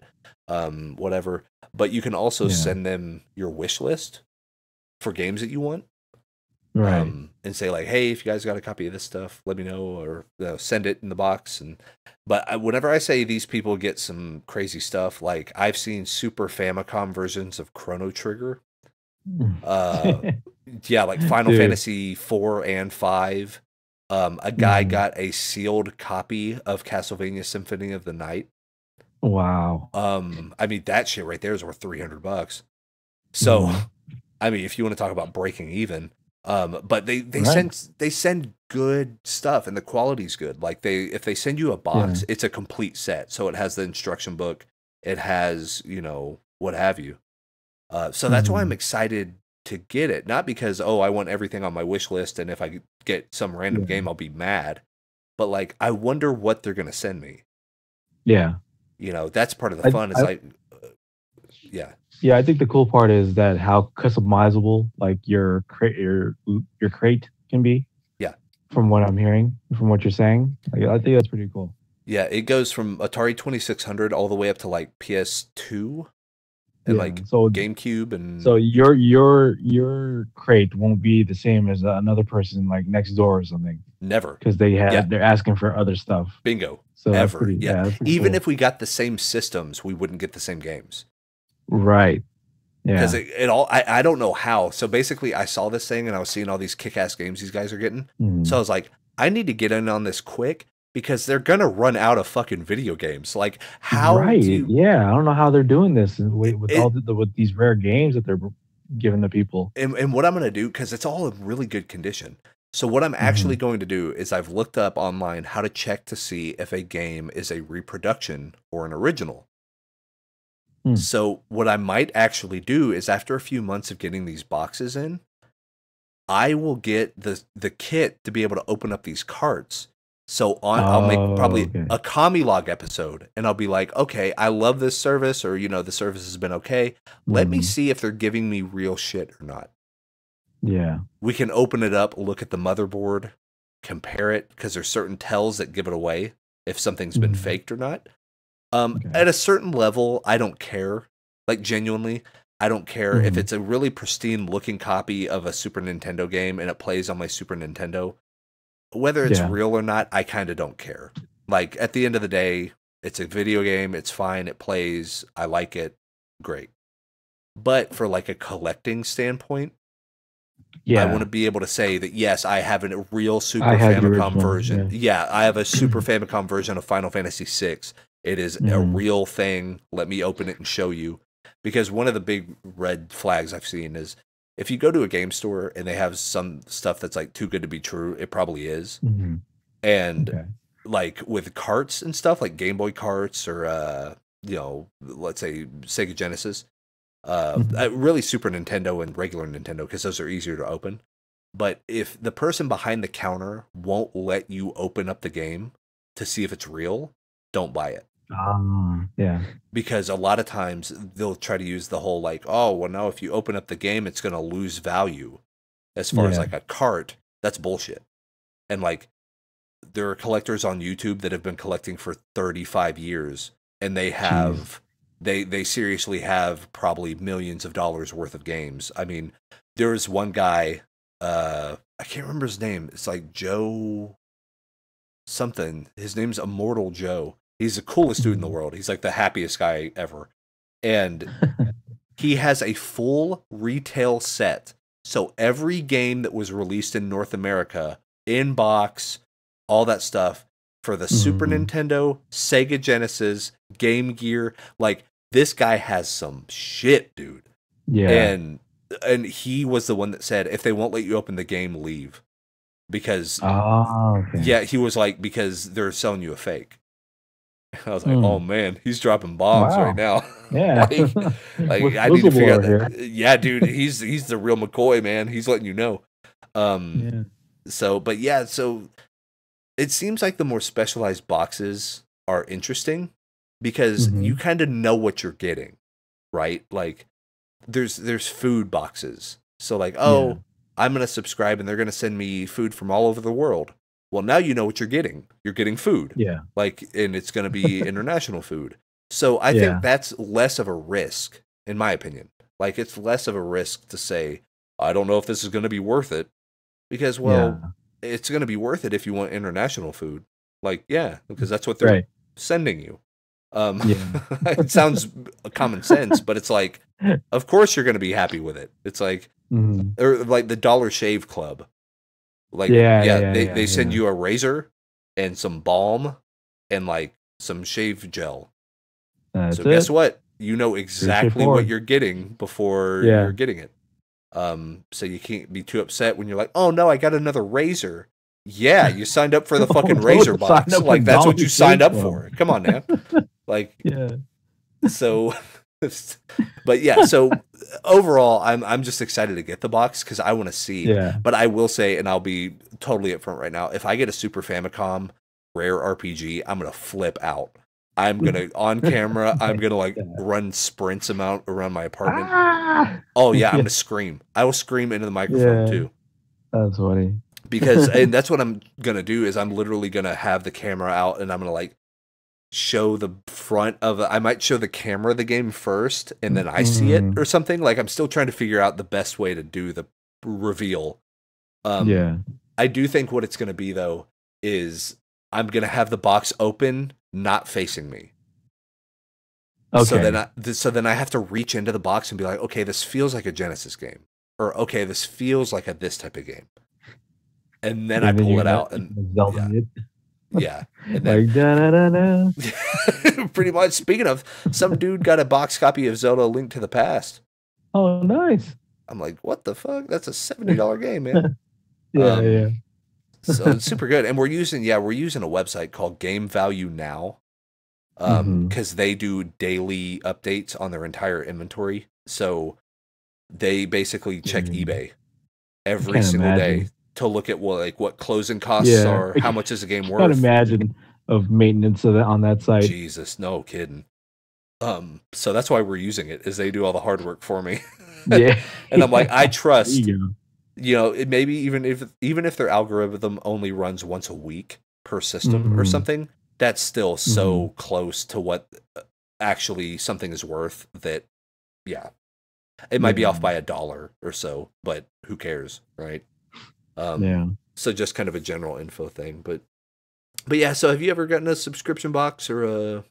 whatever. But you can also Yeah. send them your wish list for games that you want. Right. And say like, hey, if you guys got a copy of this stuff, let me know, or send it in the box. But whenever I say these people get some crazy stuff, like I've seen Super Famicom versions of Chrono Trigger, uh, yeah, like Final Dude. Fantasy 4 and 5. A guy Mhm. got a sealed copy of Castlevania Symphony of the Night. Wow. I mean that shit right there is worth $300. So, Mhm. I mean, if you want to talk about breaking even. But Right. they send good stuff and the quality's good. Like if they send you a Yeah. box, it's a complete set. So it has the instruction book, it has, what have you. So that's why I'm Hmm. excited to get it. Not because, oh, I want everything on my wish list and if I get some random Yeah. game I'll be mad. But like I wonder what they're gonna send me. Yeah. That's part of the I, fun. It's I like yeah. yeah, I think the cool part is that how customizable like your crate can be. Yeah. From what I'm hearing, from what you're saying, like, I think that's pretty cool. Yeah, it goes from Atari 2600 all the way up to like PS2 and Yeah. like So GameCube so and your crate won't be the same as another person like next door or something never. because Yeah, they're asking for other stuff. bingo. So Ever. Yeah. that's pretty Even cool. if we got the same systems, we wouldn't get the same games. Right. Because Yeah. it all, I don't know how. So basically, I saw this thing and I was seeing all these kick ass games these guys are getting. So I Mhm. was like, I need to get in on this quick because they're going to run out of fucking video games. Like, how do Right. you, Yeah. I don't know how they're doing this with all it, with these rare games that they're giving to people. and what I'm going to do, because it's all in really good condition. So what I'm actually Hmm. going to do is I've looked up online how to check to see if a game is a reproduction or an original. Hmm. So what I might actually do is after a few months of getting these boxes in, I will get the kit to be able to open up these carts. So I'll make Oh, probably okay. a commie log episode and I'll be like, okay, I love this service or the service has been okay. Let me Hmm. see if they're giving me real shit or not. Yeah. We can open it up, look at the motherboard, compare it because there's certain tells that give it away if something's been Hmm. faked or not. Okay. At a certain level, I don't care. Like genuinely, I don't care if Hmm. it's a really pristine looking copy of a Super Nintendo game and it plays on my Super Nintendo. Whether it's Yeah. real or not, I kind of don't care. Like at the end of the day, it's a video game, it's fine, it plays, I like it, great. But for like a collecting standpoint, I want Yeah. to be able to say that yes, I have a real I Super had the Famicom original. version. Yeah. Yeah, I have a Super Famicom version of Final Fantasy VI. It is a Hmm. real thing. Let me open it and show you. Because one of the big red flags I've seen is if you go to a game store and they have some stuff that's like too good to be true, it probably is. Hmm. And Okay. like with carts and stuff, like Game Boy carts or let's say Sega Genesis, Hmm. really Super Nintendo and regular Nintendo because those are easier to open. But if the person behind the counter won't let you open up the game to see if it's real, don't buy it. Yeah. Because a lot of times they'll try to use the whole like, oh, well, no, if you open up the game, it's going to lose value. As far as Yeah. like a cart, that's bullshit. And like, there are collectors on YouTube that have been collecting for 35 years and Jeez. they seriously have probably millions of dollars worth of games. I mean, there's one guy, I can't remember his name. It's like Joe something. His name's Immortal Joe. He's the coolest dude in the Mhm. world. He's like the happiest guy ever. And he has a full retail set. So every game that was released in North America, in box, all that stuff for the Super Mhm. Nintendo, Sega Genesis, Game Gear, like this guy has some shit, dude. Yeah. And he was the one that said if they won't let you open the game, leave. Because Oh, okay. yeah, he was like because they're selling you a fake. I was like, oh Mm. man, he's dropping bombs right Wow. now. Yeah. like I need to figure out Whistleblower here. that. Yeah, dude, he's the real McCoy, man. He's letting you know. Um, Yeah. but yeah, so it seems like the more specialized boxes are interesting because you Mhm. kind of know what you're getting, right? Like there's food boxes. So like, Yeah. oh, I'm gonna subscribe and they're gonna send me food from all over the world. Well, now you know what you're getting. You're getting food. Yeah. Like, and it's gonna be international food. So I think Yeah. that's less of a risk, in my opinion. Like it's less of a risk to say, I don't know if this is gonna be worth it. Because, well, Yeah. it's gonna be worth it if you want international food. Like, yeah, because that's what they're Right. sending you. Um, Yeah. it sounds common sense, but it's like, of course you're gonna be happy with it. It's like, Mhm. or like the Dollar Shave Club. Like, Yeah, yeah, yeah, they yeah, send yeah. you a razor and some balm and like some shave gel. So That's guess it. what? You know Pretty exactly what straightforward. you're getting before you're Yeah. getting it. So you can't be too upset when you're like, oh no, I got another razor. Yeah, you signed up for the fucking razor box. Like that's what you signed up for. Come on, man. Like, yeah. So, but yeah. So overall, I'm just excited to get the box because I want to see. Yeah. But I will say, and I'll be totally upfront right now, if I get a Super Famicom Rare RPG, I'm gonna flip out. I'm gonna on camera. I'm gonna like run sprints around my apartment. Ah! Oh yeah, I'm gonna scream. I will scream into the microphone too. That's funny. Because and that's what I'm gonna do is I'm literally gonna have the camera out and I'm gonna like show the front of I might show the camera of the game first and then I see it or something. Like I'm still trying to figure out the best way to do the reveal. I do think what it's gonna be though is I'm gonna have the box open, not facing me. Okay. So then I have to reach into the box and be like, okay, this feels like a Genesis game, or okay, this feels like this type of game, and then I pull it out and yeah, and then like da-da-da-da. pretty much. Speaking of, some dude got a box copy of Zelda: A Link to the Past. Oh, nice! I'm like, what the fuck? That's a $70 game, man. Yeah. So it's super good, and we're using a website called Game Value Now, because they do daily updates on their entire inventory. So they basically check eBay every single day to look at what closing costs are, how much is a game worth. I can't imagine of maintenance on that site. Jesus, no kidding. So that's why we're using it, is they do all the hard work for me. Yeah, and I'm like, I trust. You know, it maybe even if their algorithm only runs once a week per system or something, that's still so close to what actually something is worth that, yeah, it might be off by $1 or so, but who cares, right? So just kind of a general info thing, but yeah. So have you ever gotten a subscription box or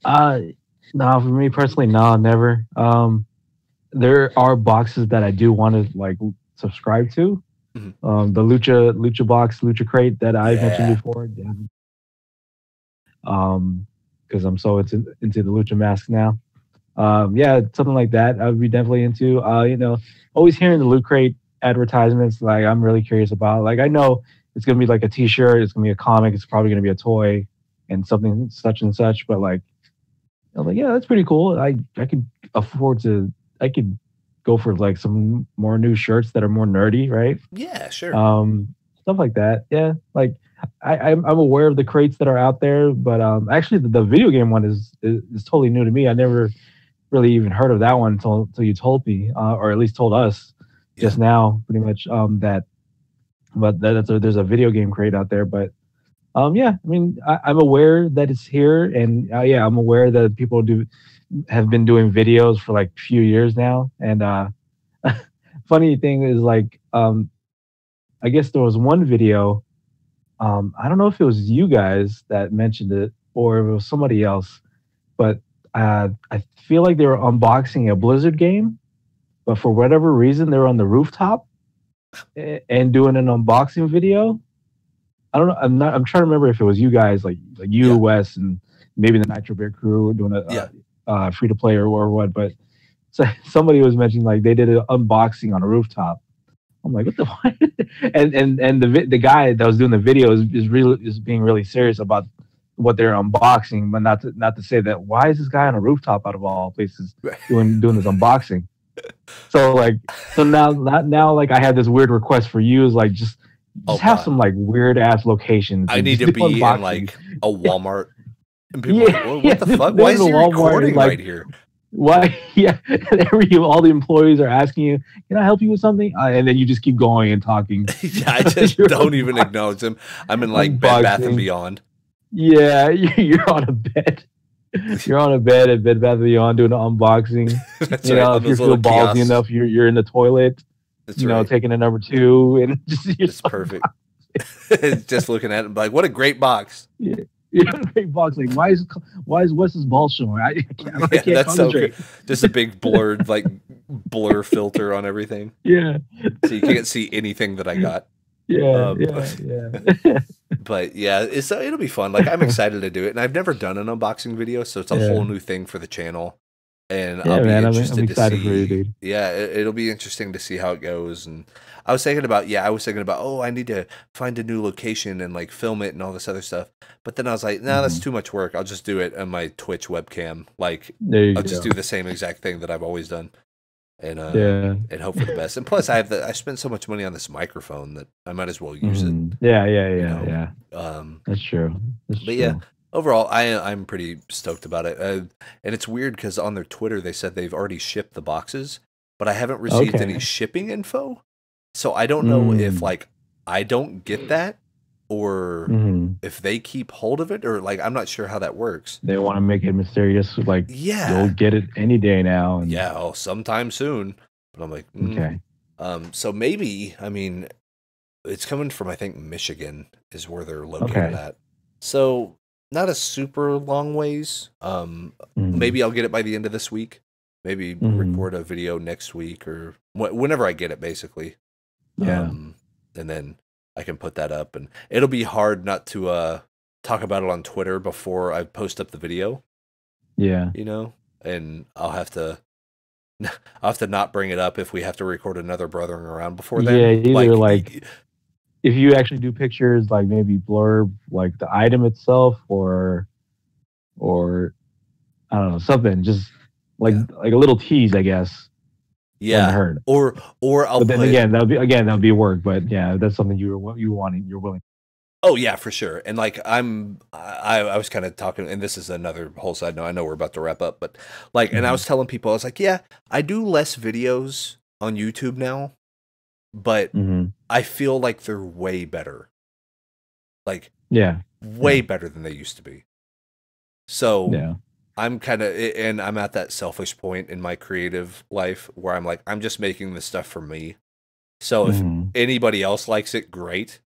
a? No, for me personally, no, never. There are boxes that I do want to like subscribe to. The Lucha box, Lucha crate that I mentioned before. Because I'm so into the Lucha mask now. Something like that I would be definitely into. You know, always hearing the Loot Crate advertisements, like I'm really curious about. Like I know it's gonna be like a T-shirt, it's gonna be a comic, it's probably gonna be a toy, and something such and such. But like, I'm like, yeah, that's pretty cool. I could afford to. I could go for like some more new shirts that are more nerdy, right? Yeah, sure. Stuff like that. Yeah, like I'm aware of the crates that are out there, but actually the video game one is totally new to me. I never really even heard of that one until you told me, or at least told us just now, pretty much. There's a video game crate out there, but I mean, I'm aware that it's here, and I'm aware that people have been doing videos for like a few years now. And funny thing is, like, I guess there was one video. I don't know if it was you guys that mentioned it or if it was somebody else, but I feel like they were unboxing a Blizzard game, but for whatever reason, they were on the rooftop and doing an unboxing video. I don't know. I'm trying to remember if it was you guys, like you, Wes, and maybe the Nitro Bear crew doing a free to play or what. But somebody was mentioning like they did an unboxing on a rooftop. I'm like, what the fuck? and the guy that was doing the video is being really serious about what they're unboxing, but not to say that why is this guy on a rooftop out of all places doing this unboxing? So now like I had this weird request for you is like just have some like weird ass locations. I need to be in like a Walmart. And people are like, well, what the fuck? Why is he recording right here? Why? Yeah, all the employees are asking you, "Can I help you with something?" And then you just keep going and talking. I just don't even acknowledge them. I'm in like Bed Bath and Beyond. Yeah, you're on a bed. You're on a bed at Bed Bath and Beyond doing an unboxing. That's you know, if you feel ballsy kiosks. enough, you're in the toilet. That's know, taking a number 2 and it's perfect. Just looking at it, like, what a great box. Yeah. Great box. Like, why is Wes's ball showing? I can't that's so good. Just a big blurred blur filter on everything. Yeah. So you can't see anything that I got. Yeah. But yeah, it'll be fun. Like I'm excited to do it, and I've never done an unboxing video, so it's a whole new thing for the channel. and I'll Yeah, be man. I'm interested to excited for you, see. dude. Yeah, it'll be interesting to see how it goes. And I was thinking about, yeah, I was thinking about, oh, I need to find a new location and like film it and all this other stuff. But then I was like, nah, that's Hmm. too much work. I'll just do it on my Twitch webcam. Like, There you I'll just go. do the same exact thing that I've always done, Yeah. and hope for the best. And plus, I spent so much money on this microphone that I might as well use it. Hmm. Yeah, yeah, You yeah, know. yeah. Um, That's true. That's but yeah, true. overall, I'm pretty stoked about it. And it's weird because on their Twitter they said they've already shipped the boxes, but I haven't received any Okay. shipping info. So I don't know if Mm. like I don't get that or Hmm. if they keep hold of it, or like I'm not sure how that works. They want to make it mysterious, like you'll Yeah. get it any day now. And Yeah, oh, sometime soon. But I'm like, okay, so maybe, I mean, it's coming from, I think, Michigan is where they're located okay. at. So not a super long ways. Hmm. Maybe I'll get it by the end of this week. Maybe Hmm. record a video next week or whenever I get it, basically. Yeah, And then I can put that up, and it'll be hard not to talk about it on Twitter before I post up the video, yeah, you know, and I'll have to not bring it up if we have to record another Brothering Around before yeah. then. Either like if you actually do pictures, like maybe blurb like the item itself, or I don't know, something just Yeah, like a little tease, I guess. Wouldn't yeah, hurt. or I'll But then put. again, that'll be work. But yeah, that's something you're willing. Oh yeah, for sure. And like I was kind of talking, and this is another whole side note. I know we're about to wrap up, but like, and I Hmm. was telling people, I was like, yeah, I do less videos on YouTube now, but Hmm. I feel like they're way better, like Yeah, way yeah, better than they used to be. So yeah. I'm kind of, and I'm at that selfish point in my creative life where I'm like, I'm just making this stuff for me. So if Hmm. anybody else likes it, great.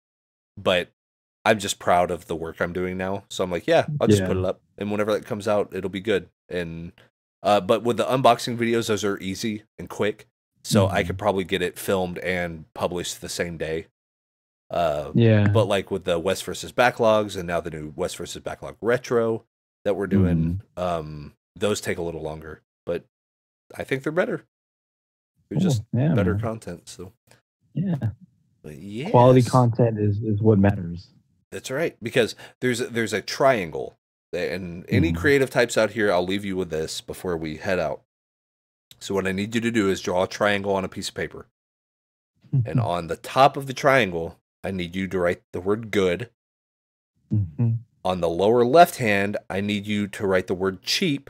But I'm just proud of the work I'm doing now. So I'm like, yeah, I'll just put Yeah. it up, and whenever that comes out, it'll be good. And but with the unboxing videos, those are easy and quick, so I could Hmm. probably get it filmed and published the same day. Yeah. But like with the West versus Backlogs and now the new West versus Backlog Retro that we're doing, Hmm. those take a little longer, but I think they're better. They're just Cool. Yeah, better man. content. So, Yeah. but Quality yes. content is what matters. That's right, because there's a triangle, and any Hmm. creative types out here, I'll leave you with this before we head out. So what I need you to do is draw a triangle on a piece of paper, and on the top of the triangle, I need you to write the word good. Hmm. On the lower left hand, I need you to write the word cheap,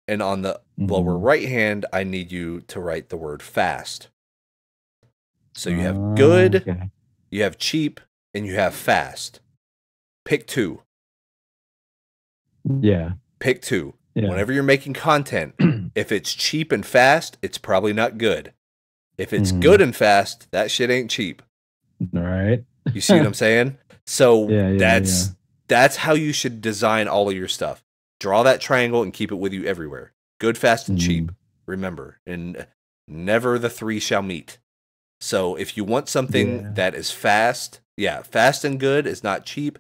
and on the lower Hmm. right hand, I need you to write the word fast. So you have good, Okay. you have cheap, and you have fast. Pick two. Yeah. Pick two. Yeah. Whenever you're making content, if it's cheap and fast, it's probably not good. If it's good Hmm. and fast, that shit ain't cheap. All right. You see what I'm saying? So Yeah. Yeah. Yeah. that's how you should design all of your stuff. Draw that triangle and keep it with you everywhere. Good, fast, and cheap. Hmm. Remember, and never the three shall meet. So if you want something Yeah. that is fast, yeah, fast and good is not cheap.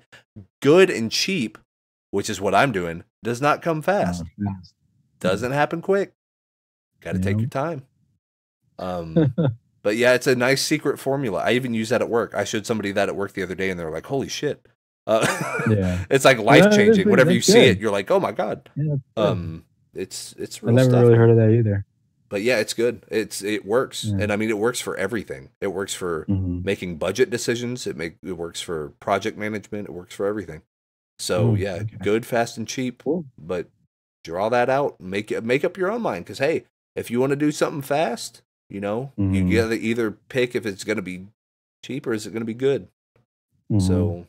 Good and cheap, which is what I'm doing, does not come fast. Fast. Doesn't happen quick. Got to take Yeah. your time. But yeah, it's a nice secret formula. I even use that at work. I showed somebody that at work the other day, and they were like, "Holy shit!" Yeah. It's like life No, changing. Whenever you that's see it, good. you're like, "Oh my god!" Yeah, that's good. It's I real never stuff, really heard man. of that either. But yeah, it's good. It works, Yeah. and I mean, it works for everything. It works for Hmm. making budget decisions. It works for project management. It works for everything. So Mm, yeah, okay. good, fast, and cheap. Cool. But draw that out. Make up your own mind. Because hey, if you want to do something fast, you Hmm. gotta either pick if it's gonna be cheap or is it gonna be good. Hmm. So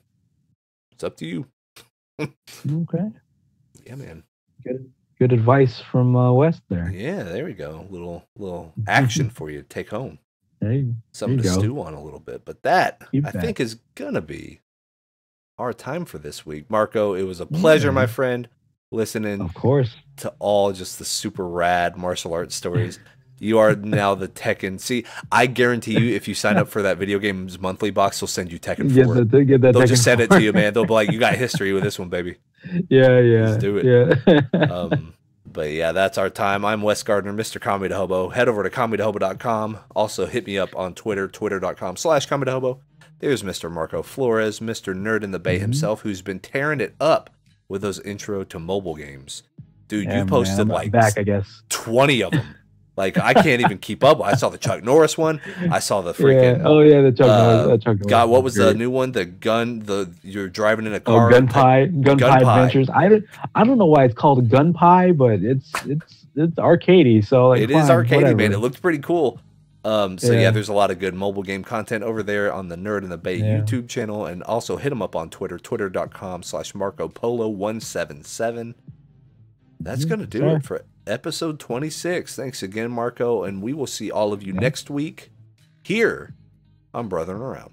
it's up to you. Okay. Yeah, man. Good advice from West there. Yeah, there we go. Little action for you to take home. There Something you to go. stew on a little bit. But that I Keep that. think is gonna be our time for this week. Marco, it was a Yeah, pleasure, my man. friend, listening Of course. to all just the super rad martial arts stories. You are now the Tekken. See, I guarantee you, if you sign up for that video games monthly box, they'll send you Tekken 4. Get that They'll just Tekken send it to 4. you, man. They'll be like, you got history with this one, baby. Yeah, Just yeah, do it. yeah. Um, But yeah, that's our time. I'm Wes Gardner, Mr. Comedy Hobo. Head over to comedyhobo.com. Also hit me up on Twitter, twitter.com/comedyhobo. There's Mr. Marco Flores, Mr. Nerd in the Bay himself, who's been tearing it up with those intro to mobile games. Dude, Yeah, you posted man, like back, I guess. 20 of them. Like, I can't even keep up. I saw the Chuck Norris one. I saw the freaking... Oh, yeah, the Chuck Norris. Chuck Norris. God, what was the new one? The gun, you're driving in a car. Oh, Gun Pie Adventures. I don't know why it's called Gun Pie, but it's arcadey. So like, it is arcadey, whatever. man. It looked pretty cool. So yeah, there's a lot of good mobile game content over there on the Nerd in the Bay YouTube channel, and also hit them up on Twitter, twitter.com/MarcoPolo177. That's gonna do it for episode 26. Thanks again, Marco, and we will see all of you next week here on Brothering Around.